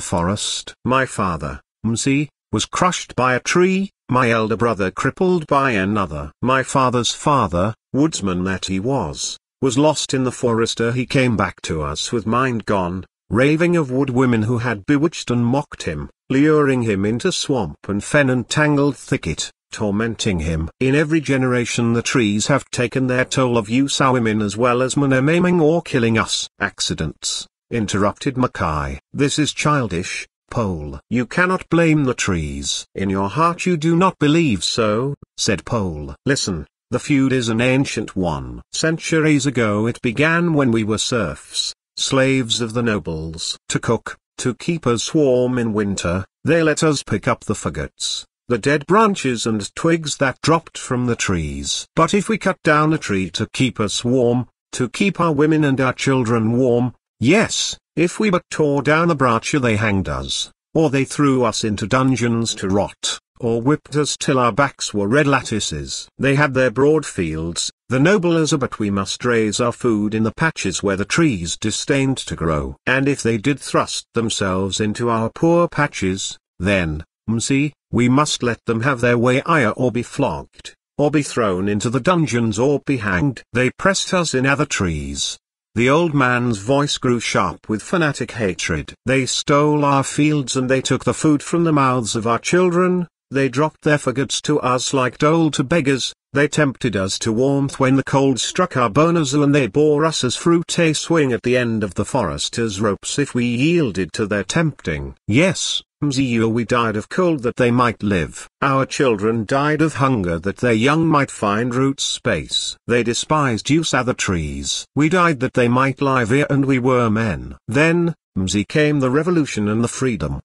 forest. My father, see, was crushed by a tree, my elder brother crippled by another. My father's father, woodsman that he was lost in the forest ere he came back to us with mind gone, raving of wood women who had bewitched and mocked him, luring him into swamp and fen and tangled thicket, tormenting him. In every generation the trees have taken their toll of use our women as well as men, maiming or killing us. Accidents, interrupted Mackay. This is childish, Pole. You cannot blame the trees. In your heart you do not believe so, said Pole. Listen. The feud is an ancient one. Centuries ago it began when we were serfs, slaves of the nobles. To cook, to keep us warm in winter, they let us pick up the faggots, the dead branches and twigs that dropped from the trees. But if we cut down a tree to keep us warm, to keep our women and our children warm, yes, if we but tore down a branch they hanged us, or they threw us into dungeons to rot, or whipped us till our backs were red lattices. They had their broad fields, the noblers, but we must raise our food in the patches where the trees disdained to grow. And if they did thrust themselves into our poor patches, then, see, we must let them have their way, or be flogged, or be thrown into the dungeons, or be hanged. They pressed us in other trees. The old man's voice grew sharp with fanatic hatred. They stole our fields and they took the food from the mouths of our children. They dropped their faggots to us like dole to beggars. They tempted us to warmth when the cold struck our bones, and they bore us as fruit a swing at the end of the forest as ropes if we yielded to their tempting. Yes, Mziu, we died of cold that they might live. Our children died of hunger that their young might find root space. They despised use other trees. We died that they might live here, and we were men. Then, Mzi, came the revolution and the freedom.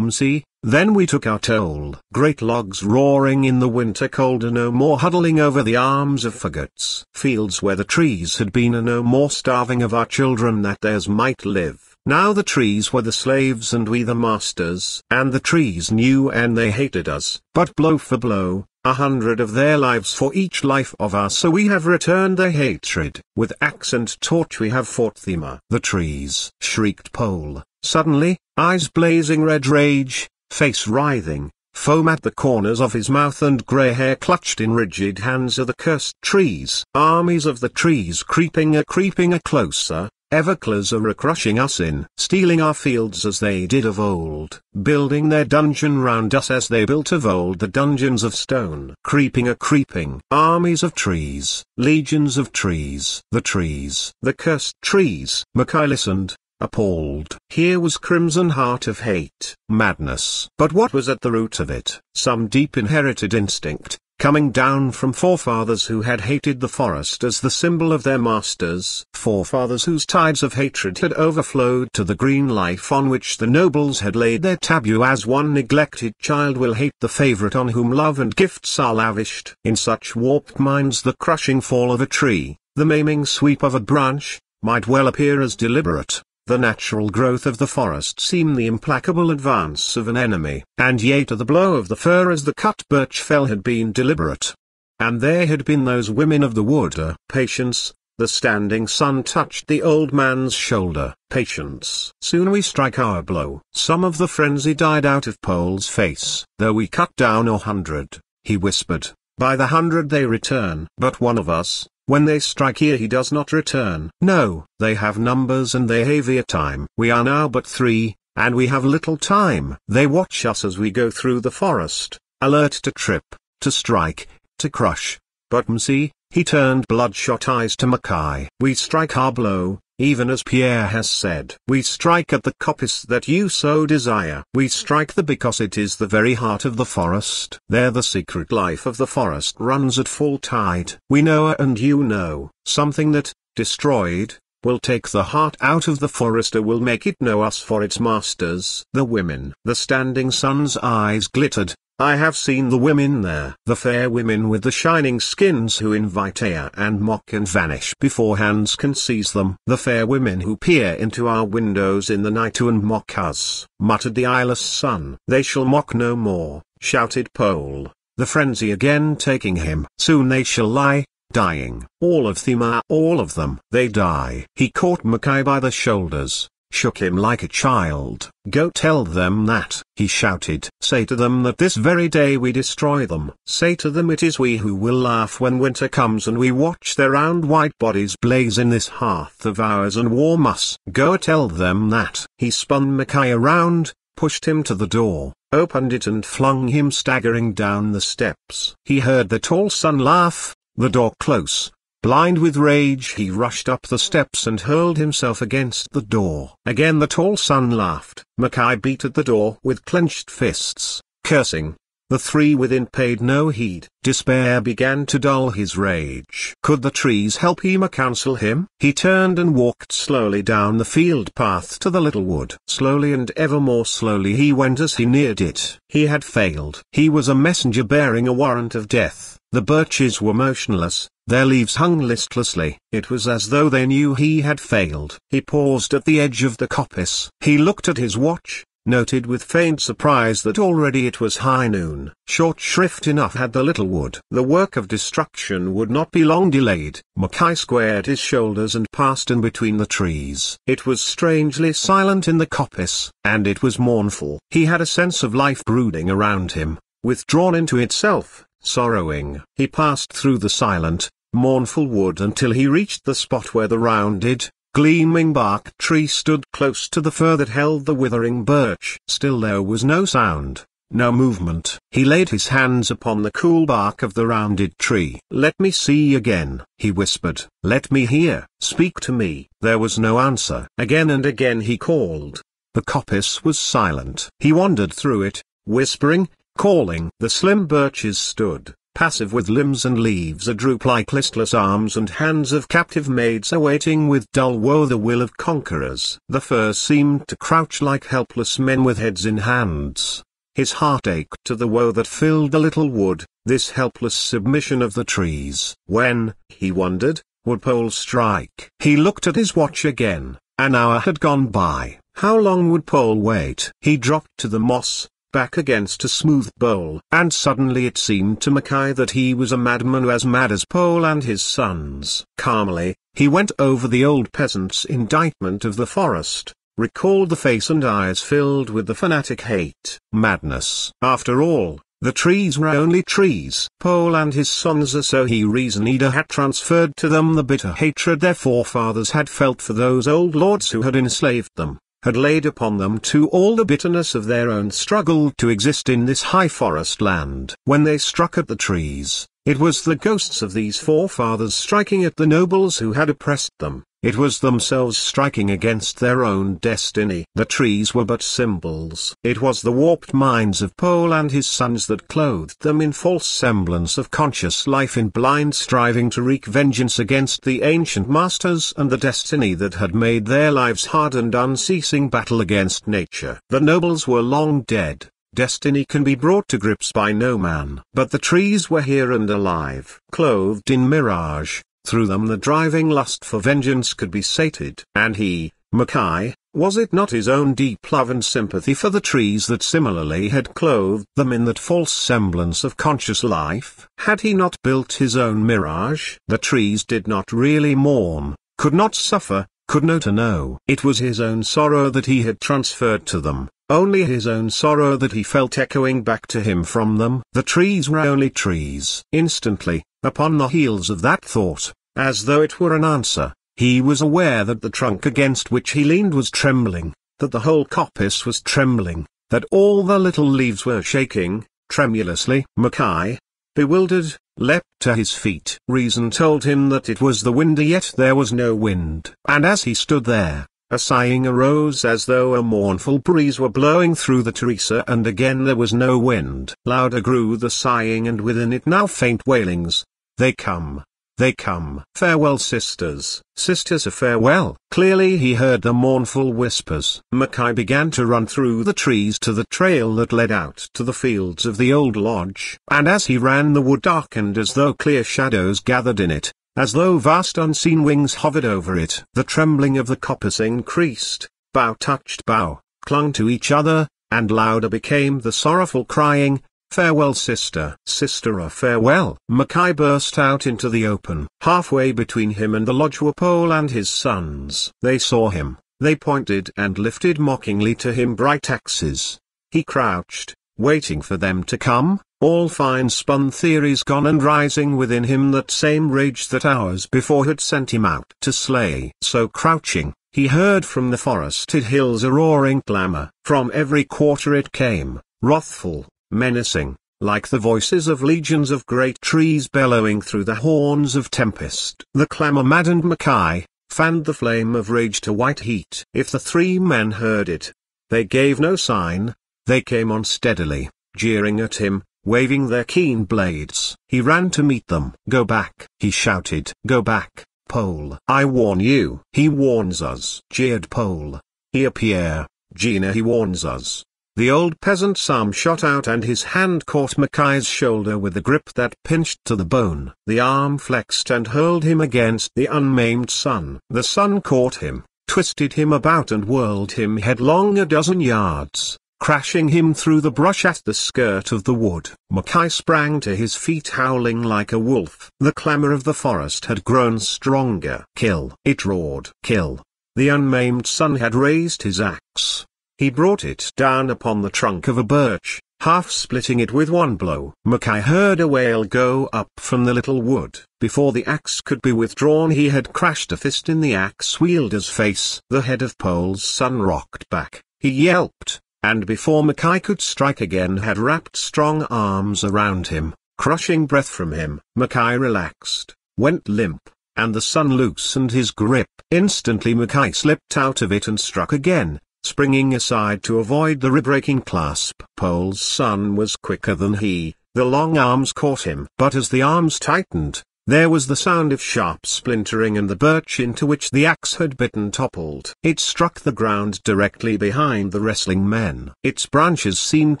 Mzi, then we took our toll. Great logs roaring in the winter cold are no more huddling over the arms of faggots. Fields where the trees had been are no more starving of our children that theirs might live. Now the trees were the slaves and we the masters. And the trees knew and they hated us. But blow for blow, 100 of their lives for each life of us. So we have returned their hatred. With axe and torch we have fought them. The trees, shrieked Pole. Suddenly, eyes blazing red rage, face writhing, foam at the corners of his mouth and grey hair clutched in rigid hands of the cursed trees. Armies of the trees creeping a closer, ever closer crushing us in, stealing our fields as they did of old, building their dungeon round us as they built of old the dungeons of stone. Creeping, armies of trees, legions of trees, the cursed trees. Mackay listened, appalled. Here was crimson heart of hate, madness. But what was at the root of it? Some deep inherited instinct, coming down from forefathers who had hated the forest as the symbol of their masters. Forefathers whose tides of hatred had overflowed to the green life on which the nobles had laid their taboo, as one neglected child will hate the favorite on whom love and gifts are lavished. In such warped minds the crushing fall of a tree, the maiming sweep of a branch, might well appear as deliberate. The natural growth of the forest seemed the implacable advance of an enemy, and yet the blow of the fir as the cut birch fell had been deliberate. And there had been those women of the wood. Patience, the standing sun touched the old man's shoulder. Patience. Soon we strike our blow. Some of the frenzy died out of Pole's face. Though we cut down 100, he whispered, by the 100 they return. But one of us, when they strike here he does not return. No, they have numbers and they have a time. We are now but 3, and we have little time. They watch us as we go through the forest, alert to trip, to strike, to crush. But see, he turned bloodshot eyes to Mackay. We strike our blow, even as Pierre has said. We strike at the coppice that you so desire. We strike because it is the very heart of the forest. There the secret life of the forest runs at full tide. We know and you know, something that, destroyed, will take the heart out of the forester, will make it know us for its masters. The women. The standing sun's eyes glittered. I have seen the women there. The fair women with the shining skins who invite air and mock and vanish before hands can seize them. The fair women who peer into our windows in the night and mock us, muttered the eyeless sun. They shall mock no more, shouted Pole, the frenzy again taking him. Soon they shall lie, dying. All of them, all of them. They die. He caught Mackay by the shoulders, shook him like a child. Go tell them that, he shouted. Say to them that this very day we destroy them. Say to them it is we who will laugh when winter comes and we watch their round white bodies blaze in this hearth of ours and warm us. Go tell them that. He spun Mackay around, pushed him to the door, opened it and flung him staggering down the steps. He heard the tall son laugh, the door close. Blind with rage he rushed up the steps and hurled himself against the door. Again the tall son laughed. Mackay beat at the door with clenched fists, cursing. The 3 within paid no heed. Despair began to dull his rage. Could the trees help him or counsel him? He turned and walked slowly down the field path to the little wood. Slowly and ever more slowly he went as he neared it. He had failed. He was a messenger bearing a warrant of death. The birches were motionless, their leaves hung listlessly. It was as though they knew he had failed. He paused at the edge of the coppice. He looked at his watch, noted with faint surprise that already it was high noon. Short shrift enough had the little wood. The work of destruction would not be long delayed. Mackay squared his shoulders and passed in between the trees. It was strangely silent in the coppice, and it was mournful. He had a sense of life brooding around him, withdrawn into itself, sorrowing. He passed through the silent, mournful wood until he reached the spot where the rounded, gleaming bark tree stood close to the fir that held the withering birch. Still there was no sound, no movement. He laid his hands upon the cool bark of the rounded tree. Let me see again, he whispered. Let me hear. Speak to me. There was no answer. Again and again he called. The coppice was silent. He wandered through it, whispering, calling. The slim birches stood, passive with limbs and leaves adroop like listless arms and hands of captive maids awaiting with dull woe the will of conquerors. The fir seemed to crouch like helpless men with heads in hands. His heart ached to the woe that filled the little wood, this helpless submission of the trees. When, he wondered, would Pole strike? He looked at his watch again. An hour had gone by. How long would Pole wait? He dropped to the moss, back against a smooth bole, and suddenly it seemed to Mackay that he was a madman, as mad as Pole and his sons. Calmly, he went over the old peasant's indictment of the forest, recalled the face and eyes filled with the fanatic hate. Madness. After all, the trees were only trees. Pole and his sons, so he reasoned, had transferred to them the bitter hatred their forefathers had felt for those old lords who had enslaved them, had laid upon them too all the bitterness of their own struggle to exist in this high forest land. When they struck at the trees, it was the ghosts of these forefathers striking at the nobles who had oppressed them. It was themselves striking against their own destiny. The trees were but symbols. It was the warped minds of Pole and his sons that clothed them in false semblance of conscious life, in blind striving to wreak vengeance against the ancient masters and the destiny that had made their lives hard and unceasing battle against nature. The nobles were long dead. Destiny can be brought to grips by no man. But the trees were here and alive, clothed in mirage. Through them the driving lust for vengeance could be sated. And he, Mackay, was it not his own deep love and sympathy for the trees that similarly had clothed them in that false semblance of conscious life? Had he not built his own mirage? The trees did not really mourn, could not suffer, could not know. It was his own sorrow that he had transferred to them, only his own sorrow that he felt echoing back to him from them. The trees were only trees. Instantly, upon the heels of that thought, as though it were an answer, he was aware that the trunk against which he leaned was trembling, that the whole coppice was trembling, that all the little leaves were shaking, tremulously. Mackay, bewildered, leapt to his feet. Reason told him that it was the wind, yet there was no wind. And as he stood there, a sighing arose as though a mournful breeze were blowing through the trees, and again there was no wind. Louder grew the sighing, and within it now faint wailings. They come. They come. Farewell, sisters. Sisters, a farewell. Clearly he heard the mournful whispers. Mackay began to run through the trees to the trail that led out to the fields of the old lodge. And as he ran, the wood darkened as though clear shadows gathered in it, as though vast unseen wings hovered over it. The trembling of the coppice increased, bough touched bough, clung to each other, and louder became the sorrowful crying. Farewell, sister. Sister, a farewell. Mackay burst out into the open. Halfway between him and the lodge were Pole and his sons. They saw him. They pointed and lifted mockingly to him bright axes. He crouched, waiting for them to come, all fine-spun theories gone, and rising within him that same rage that hours before had sent him out to slay. So crouching, he heard from the forested hills a roaring clamor. From every quarter it came, wrathful, menacing, like the voices of legions of great trees bellowing through the horns of tempest. The clamor maddened Mackay, fanned the flame of rage to white heat. If the three men heard it, they gave no sign. They came on steadily, jeering at him, waving their keen blades. He ran to meet them. Go back, he shouted. Go back, Pole. I warn you. He warns us, jeered Pole. Here, Pierre, Gina, he warns us. The old peasant's arm shot out and his hand caught Mackay's shoulder with a grip that pinched to the bone. The arm flexed and hurled him against the unmaimed sun. The sun caught him, twisted him about and whirled him headlong a dozen yards, crashing him through the brush at the skirt of the wood. Mackay sprang to his feet howling like a wolf. The clamor of the forest had grown stronger. Kill! It roared. Kill! The unmaimed sun had raised his axe. He brought it down upon the trunk of a birch, half splitting it with one blow. Mackay heard a wail go up from the little wood. Before the axe could be withdrawn, he had crashed a fist in the axe wielder's face. The head of Pole's son rocked back. He yelped, and before Mackay could strike again had wrapped strong arms around him, crushing breath from him. Mackay relaxed, went limp, and the son loosened his grip. Instantly Mackay slipped out of it and struck again, springing aside to avoid the rib-breaking clasp. Pole's son was quicker than he. The long arms caught him. But as the arms tightened, there was the sound of sharp splintering, and the birch into which the axe had bitten toppled. It struck the ground directly behind the wrestling men. Its branches seemed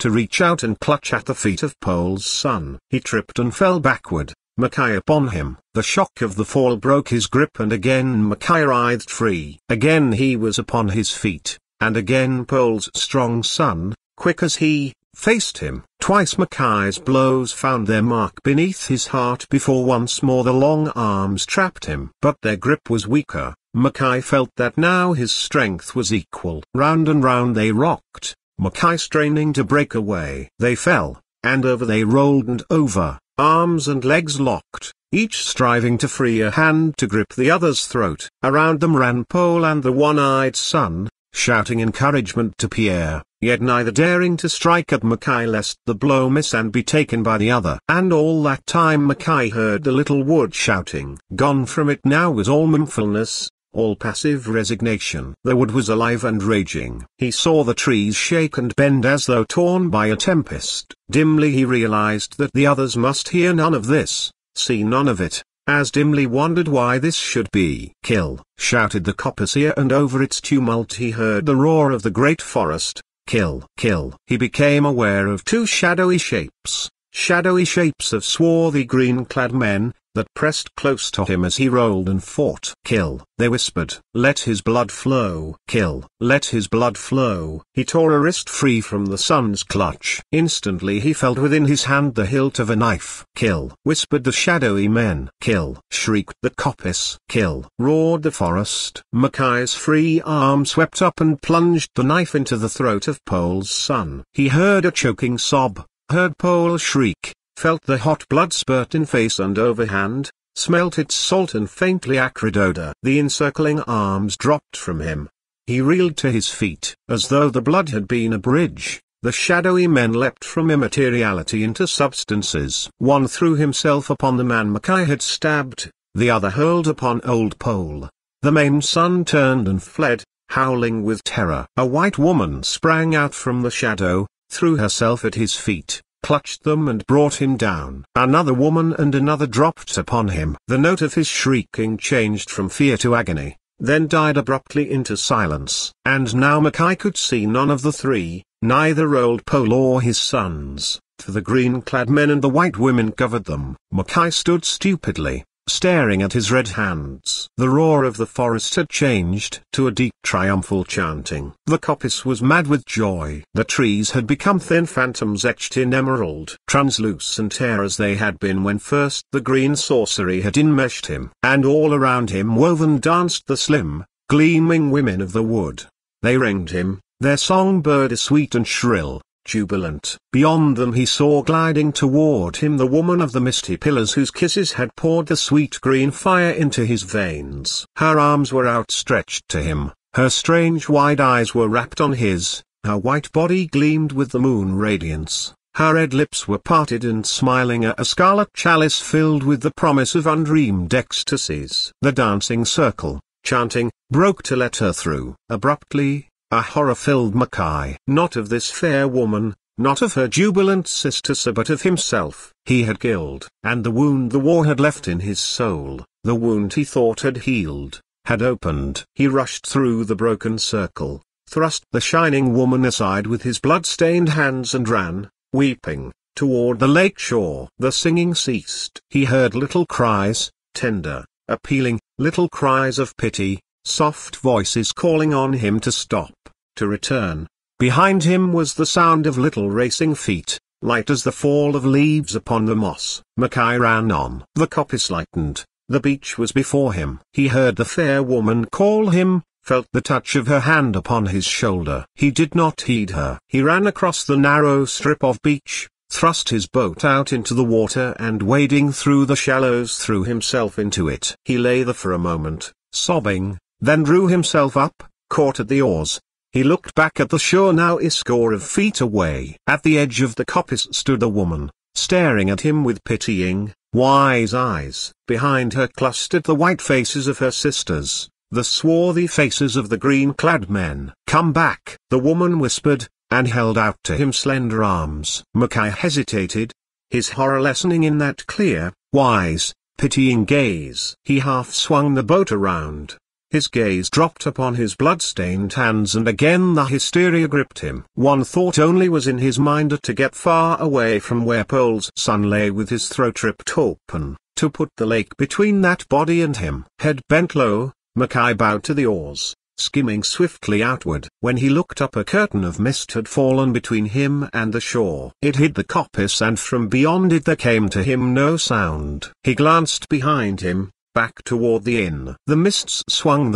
to reach out and clutch at the feet of Pole's son. He tripped and fell backward, Mackay upon him. The shock of the fall broke his grip, and again Mackay writhed free. Again he was upon his feet, and again Pole's strong son, quick as he, faced him. Twice Mackay's blows found their mark beneath his heart before once more the long arms trapped him. But their grip was weaker. Mackay felt that now his strength was equal. Round and round they rocked, Mackay straining to break away. They fell, and over they rolled and over, arms and legs locked, each striving to free a hand to grip the other's throat. Around them ran Pole and the one-eyed son, shouting encouragement to Pierre, yet neither daring to strike at Mackay lest the blow miss and be taken by the other. And all that time Mackay heard the little wood shouting. Gone from it now was all mournfulness, all passive resignation. The wood was alive and raging. He saw the trees shake and bend as though torn by a tempest. Dimly he realized that the others must hear none of this, see none of it, as dimly wondered why this should be. Kill, shouted the coppice, and over its tumult he heard the roar of the great forest. Kill, kill. He became aware of two shadowy shapes of swarthy green-clad men, that pressed close to him as he rolled and fought. Kill, they whispered. Let his blood flow. Kill, let his blood flow. He tore a wrist free from the son's clutch. Instantly he felt within his hand the hilt of a knife. Kill, whispered the shadowy men. Kill, shrieked the coppice. Kill, roared the forest. Mackay's free arm swept up and plunged the knife into the throat of Pole's son. He heard a choking sob, heard Pole shriek, felt the hot blood spurt in face and overhand, smelt its salt and faintly acrid odor. The encircling arms dropped from him. He reeled to his feet. As though the blood had been a bridge, the shadowy men leapt from immateriality into substances. One threw himself upon the man Mackay had stabbed, the other hurled upon old Pole. The maimed son turned and fled, howling with terror. A white woman sprang out from the shadow, threw herself at his feet, clutched them and brought him down. Another woman and another dropped upon him. The note of his shrieking changed from fear to agony, then died abruptly into silence. And now Mackay could see none of the three, neither old Pole or his sons, for the green-clad men and the white women covered them. Mackay stood stupidly, staring at his red hands. The roar of the forest had changed to a deep triumphal chanting. The coppice was mad with joy. The trees had become thin phantoms etched in emerald, translucent air as they had been when first the green sorcery had enmeshed him. And all around him woven danced the slim, gleaming women of the wood. They ringed him, their songbird sweet and shrill, jubilant. Beyond them he saw gliding toward him the woman of the misty pillars whose kisses had poured the sweet green fire into his veins. Her arms were outstretched to him, her strange wide eyes were rapt on his, her white body gleamed with the moon radiance, her red lips were parted and smiling a scarlet chalice filled with the promise of undreamed ecstasies. The dancing circle, chanting, broke to let her through. Abruptly, a horror filled Mackay. Not of this fair woman, not of her jubilant sisters, but of himself. He had killed. And the wound the war had left in his soul, the wound he thought had healed, had opened. He rushed through the broken circle, thrust the shining woman aside with his blood-stained hands and ran, weeping, toward the lake shore. The singing ceased. He heard little cries, tender, appealing, little cries of pity, soft voices calling on him to stop, to return. Behind him was the sound of little racing feet, light as the fall of leaves upon the moss. Mackay ran on. The coppice lightened, the beach was before him. He heard the fair woman call him, felt the touch of her hand upon his shoulder. He did not heed her. He ran across the narrow strip of beach, thrust his boat out into the water and wading through the shallows threw himself into it. He lay there for a moment, sobbing, then drew himself up, caught at the oars. He looked back at the shore now a score of feet away. At the edge of the coppice stood a woman, staring at him with pitying, wise eyes. Behind her clustered the white faces of her sisters, the swarthy faces of the green-clad men. "Come back," the woman whispered, and held out to him slender arms. Mackay hesitated, his horror lessening in that clear, wise, pitying gaze. He half swung the boat around. His gaze dropped upon his blood-stained hands and again the hysteria gripped him. One thought only was in his mind, to get far away from where Pole's son lay with his throat ripped open, to put the lake between that body and him. Head bent low, Mackay bowed to the oars, skimming swiftly outward. When he looked up, a curtain of mist had fallen between him and the shore. It hid the coppice, and from beyond it there came to him no sound. He glanced behind him, back toward the inn. The mists swung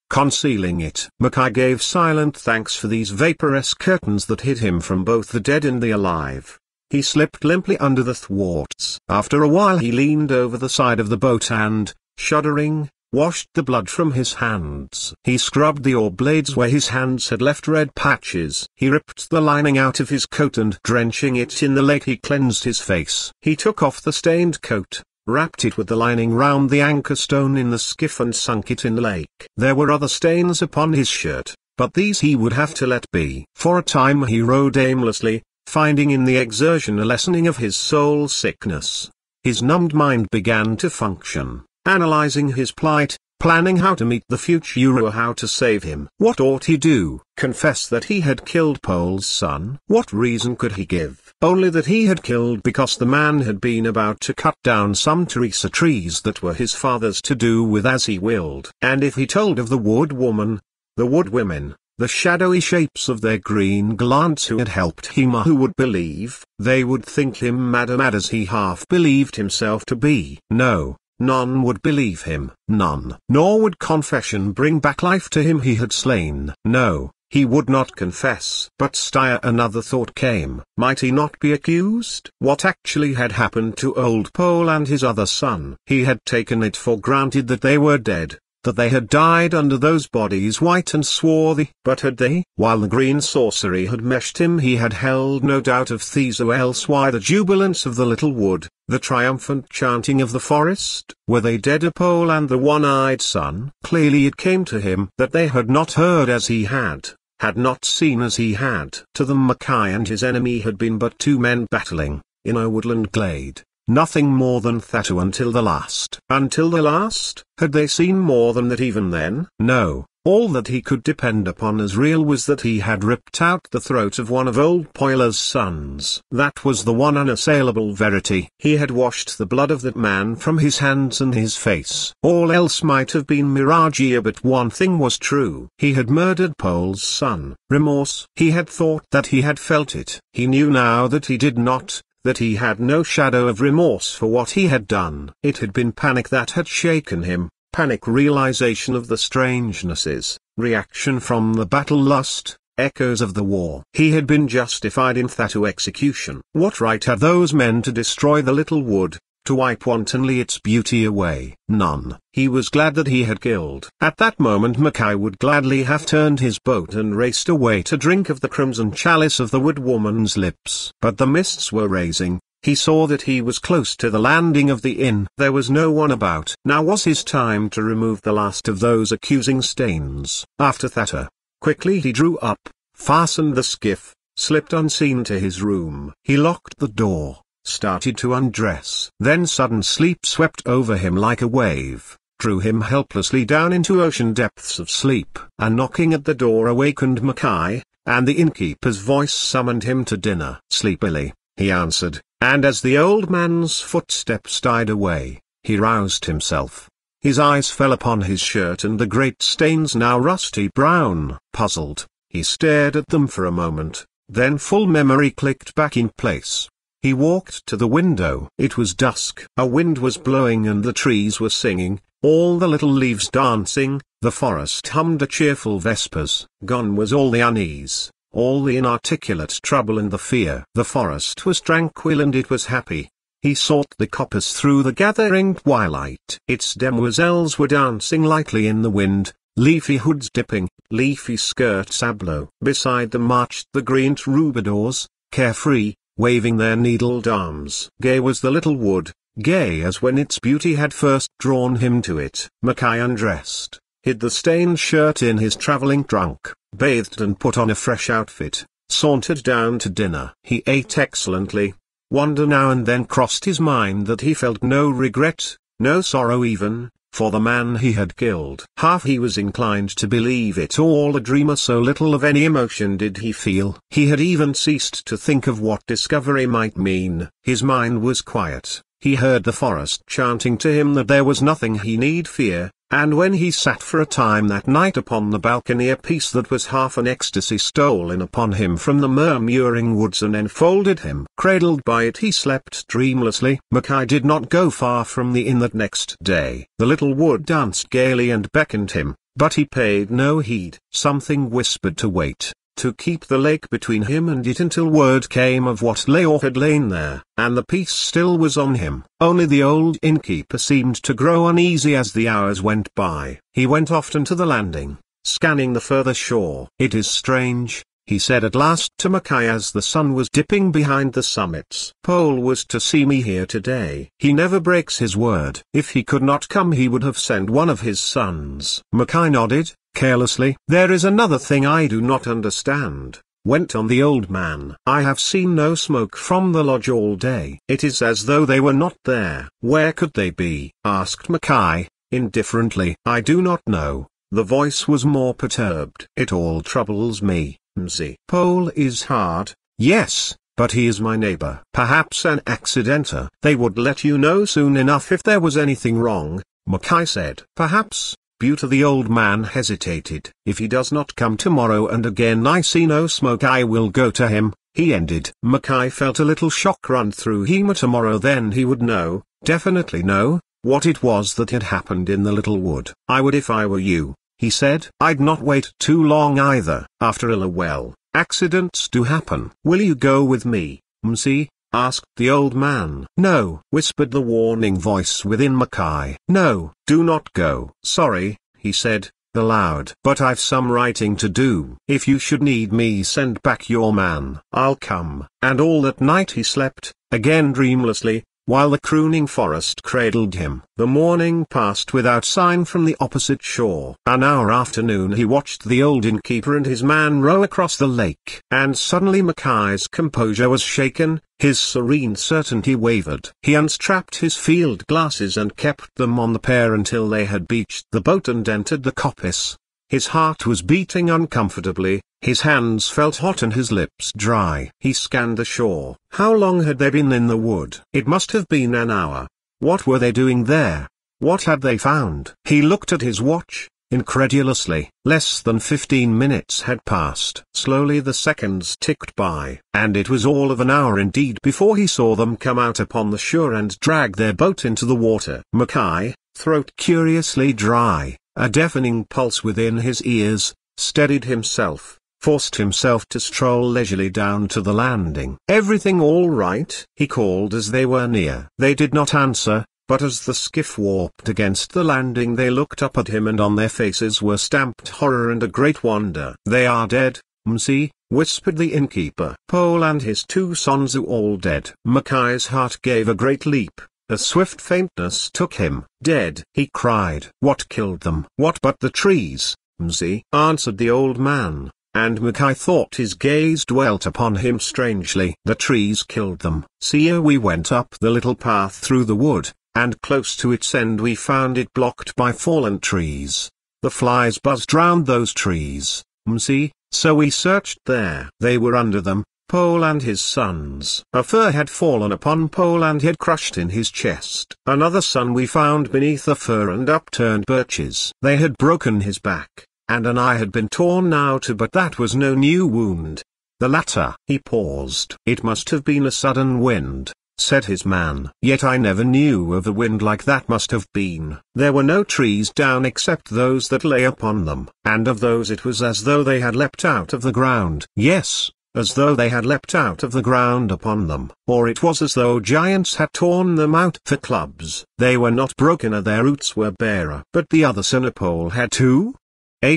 concealing it. Mackay gave silent thanks for these vaporous curtains that hid him from both the dead and the alive. He slipped limply under the thwarts. After a while he leaned over the side of the boat and, shuddering, washed the blood from his hands. He scrubbed the oar blades where his hands had left red patches. He ripped the lining out of his coat and, drenching it in the lake, he cleansed his face. He took off the stained coat, wrapped it with the lining round the anchor stone in the skiff, and sunk it in the lake. There were other stains upon his shirt, but these he would have to let be. For a time he rowed aimlessly, finding in the exertion a lessening of his soul sickness. His numbed mind began to function, analyzing his plight, planning how to meet the future or how to save him. What ought he do? Confess that he had killed Pole's son? What reason could he give? Only that he had killed because the man had been about to cut down some Teresa trees that were his father's to do with as he willed. And if he told of the wood woman, the wood women, the shadowy shapes of their green glance who had helped him, who would believe? They would think him mad as he half believed himself to be. No. None would believe him. None. Nor would confession bring back life to him he had slain. No, he would not confess. But still another thought came. Might he not be accused? What actually had happened to old Pole and his other son? He had taken it for granted that they were dead, that they had died under those bodies white and swarthy. But had they? While the green sorcery had meshed him, he had held no doubt of these, or else why the jubilance of the little wood, the triumphant chanting of the forest? Were they dead, Pole and the one-eyed son? Clearly it came to him that they had not heard as he had not seen as he had. To them Mackay and his enemy had been but two men battling, in a woodland glade. Nothing more than that until the last. Until the last? Had they seen more than that even then? No. All that he could depend upon as real was that he had ripped out the throat of one of old Poyler's sons. That was the one unassailable verity. He had washed the blood of that man from his hands and his face. All else might have been mirage, but one thing was true. He had murdered Pole's son. Remorse? He had thought that he had felt it. He knew now that he did not, that he had no shadow of remorse for what he had done. It had been panic that had shaken him. Panic, realization of the strangenesses, reaction from the battle lust, echoes of the war. He had been justified in that execution. What right had those men to destroy the little wood, to wipe wantonly its beauty away? None. He was glad that he had killed. At that moment Mackay would gladly have turned his boat and raced away to drink of the crimson chalice of the wood woman's lips. But the mists were raising. He saw that he was close to the landing of the inn. There was no one about. Now was his time to remove the last of those accusing stains. After that, quickly he drew up, fastened the skiff, slipped unseen to his room. He locked the door, started to undress. Then sudden sleep swept over him like a wave, drew him helplessly down into ocean depths of sleep. A knocking at the door awakened Mackay, and the innkeeper's voice summoned him to dinner. Sleepily, he answered, and as the old man's footsteps died away, he roused himself. His eyes fell upon his shirt and the great stains, now rusty brown. Puzzled, he stared at them for a moment, then full memory clicked back in place. He walked to the window. It was dusk. A wind was blowing and the trees were singing, all the little leaves dancing, the forest hummed a cheerful vespers. Gone was all the unease, all the inarticulate trouble and the fear. The forest was tranquil and it was happy. He sought the coppice through the gathering twilight. Its demoiselles were dancing lightly in the wind, leafy hoods dipping, leafy skirts ablow. Beside them marched the green troubadours, carefree, waving their needled arms. Gay was the little wood, gay as when its beauty had first drawn him to it. Mackay undressed, hid the stained shirt in his traveling trunk, bathed and put on a fresh outfit, sauntered down to dinner. He ate excellently. Wonder now and then crossed his mind that he felt no regret, no sorrow even, for the man he had killed. Half he was inclined to believe it all a dreamer, so little of any emotion did he feel. He had even ceased to think of what discovery might mean. His mind was quiet. he heard the forest chanting to him that there was nothing he need fear, and when he sat for a time that night upon the balcony, a peace that was half an ecstasy stole in upon him from the murmuring woods and enfolded him. Cradled by it he slept dreamlessly. Mackay did not go far from the inn that next day. The little wood danced gaily and beckoned him, but he paid no heed. Something whispered to wait, to keep the lake between him and it until word came of what lay or had lain there, and the peace still was on him. Only the old innkeeper seemed to grow uneasy as the hours went by. He went often to the landing, scanning the further shore. "It is strange," he said at last to Mackay as the sun was dipping behind the summits. "Pole was to see me here today. He never breaks his word. If he could not come he would have sent one of his sons." Mackay nodded, carelessly. "There is another thing I do not understand," went on the old man. "I have seen no smoke from the lodge all day. It is as though they were not there." "Where could they be?" asked Mackay, indifferently. "I do not know." The voice was more perturbed. "It all troubles me, Mzee. Pole is hard, yes, but he is my neighbor. Perhaps an accidenter. They would let you know soon enough if there was anything wrong," Mackay said. "Perhaps." The old man hesitated. "If he does not come tomorrow and again I see no smoke, I will go to him," he ended. Mackay felt a little shock run through him. Tomorrow then he would know, definitely know, what it was that had happened in the little wood. "I would if I were you," he said. "I'd not wait too long either." After a well, accidents do happen. "Will you go with me, Mzee?" asked the old man. "No," whispered the warning voice within Mackay. "No, do not go." "Sorry," he said, aloud, "but I've some writing to do. If you should need me, send back your man. I'll come." And all that night he slept, again dreamlessly, while the crooning forest cradled him. The morning passed without sign from the opposite shore. An hour after noon he watched the old innkeeper and his man row across the lake. And suddenly Mackay's composure was shaken, his serene certainty wavered. He unstrapped his field glasses and kept them on the pair until they had beached the boat and entered the coppice. His heart was beating uncomfortably, his hands felt hot and his lips dry. He scanned the shore. How long had they been in the wood? It must have been an hour. What were they doing there? What had they found? He looked at his watch, incredulously. Less than 15 minutes had passed. Slowly the seconds ticked by, and it was all of an hour indeed before he saw them come out upon the shore and drag their boat into the water. Mackay, throat curiously dry, a deafening pulse within his ears, steadied himself, forced himself to stroll leisurely down to the landing. "Everything all right?" he called as they were near. They did not answer, but as the skiff warped against the landing they looked up at him and on their faces were stamped horror and a great wonder. "They are dead, Mzee," whispered the innkeeper. "Pole and his 2 sons are all dead." Mackay's heart gave a great leap. A swift faintness took him. "Dead?" he cried. "What killed them?" "What but the trees, Mzee," answered the old man, and Mackay thought his gaze dwelt upon him strangely. "The trees killed them. See, we went up the little path through the wood, and close to its end we found it blocked by fallen trees. The flies buzzed round those trees, Mzee, so we searched there. They were under them, Pole and his sons. A fir had fallen upon Pole and had crushed in his chest. Another son we found beneath a fir and upturned birches. They had broken his back, and an eye had been torn out, but that was no new wound. The latter." He paused. "It must have been a sudden wind," said his man. "Yet I never knew of a wind like that. Must have been. There were no trees down except those that lay upon them, and of those it was as though they had leapt out of the ground." "Yes, as though they had leapt out of the ground upon them, or it was as though giants had torn them out for clubs. They were not broken, their roots were barer." "But the other son Pole had too?"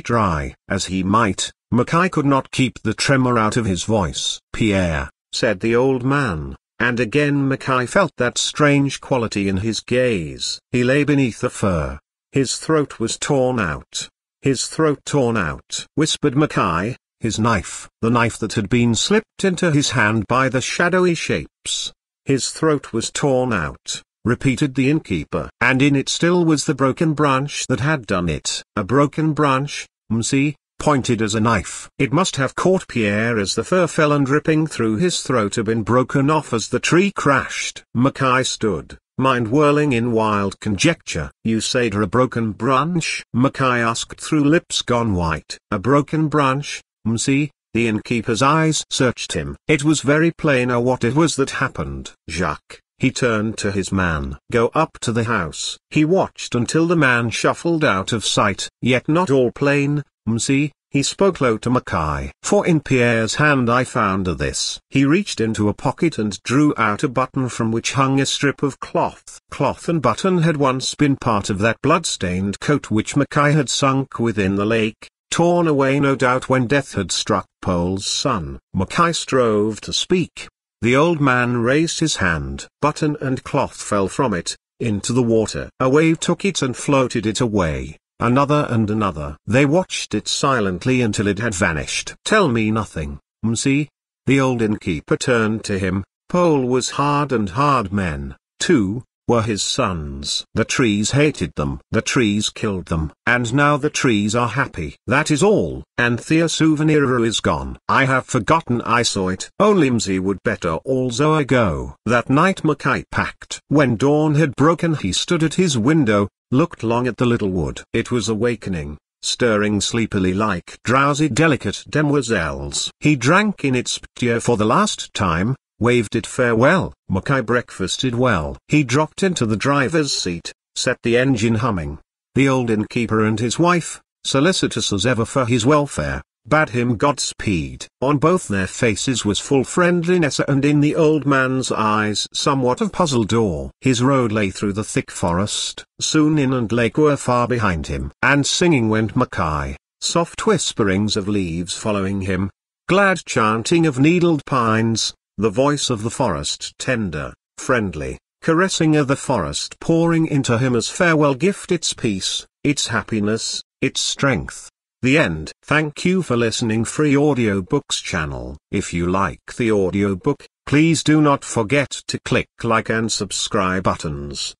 Try as he might, Mackay could not keep the tremor out of his voice. "Pierre," said the old man, and again Mackay felt that strange quality in his gaze. "He lay beneath the fir. His throat was torn out." "His throat torn out," whispered Mackay. "His knife." "The knife that had been slipped into his hand by the shadowy shapes." "His throat was torn out," repeated the innkeeper. "And in it still was the broken branch that had done it." "A broken branch, Mzee, pointed as a knife." "It must have caught Pierre as the fir fell and ripping through his throat had been broken off as the tree crashed." Mackay stood, mind whirling in wild conjecture. "You say a broken branch?" Mackay asked through lips gone white. "A broken branch, m'sie?" The innkeeper's eyes searched him. It was very plain what it was that happened. "Jacques," he turned to his man. "Go up to the house." He watched until the man shuffled out of sight. "Yet not all plain, m'sie," he spoke low to Mackay. "For in Pierre's hand I found this." He reached into a pocket and drew out a button from which hung a strip of cloth. Cloth and button had once been part of that blood-stained coat which Mackay had sunk within the lake, torn away no doubt when death had struck Paul's son. Mackay strove to speak. The old man raised his hand. Button and cloth fell from it, into the water. A wave took it and floated it away. Another and another. They watched it silently until it had vanished. "Tell me nothing, m'sie." The old innkeeper turned to him. Paul was hard, and hard men, too, were his sons. The trees hated them. The trees killed them. And now the trees are happy. That is all. And their souvenir is gone. I have forgotten I saw it. Only m'sie would better also I go. That night Mackay packed. When dawn had broken he stood at his window, looked long at the little wood. It was awakening, stirring sleepily like drowsy delicate demoiselles. He drank in its pure for the last time, waved it farewell. Mackay breakfasted well. He dropped into the driver's seat, set the engine humming. The old innkeeper and his wife, solicitous as ever for his welfare, bade him Godspeed. On both their faces was full friendliness, and in the old man's eyes somewhat of puzzled awe. His road lay through the thick forest. Soon inn and lake were far behind him. And singing went Mackay, soft whisperings of leaves following him, glad chanting of needled pines, the voice of the forest tender, friendly, caressing of the forest pouring into him as farewell gift its peace, its happiness, its strength. The end. Thank you for listening. Free Audiobooks channel. If you like the audiobook, please do not forget to click like and subscribe buttons.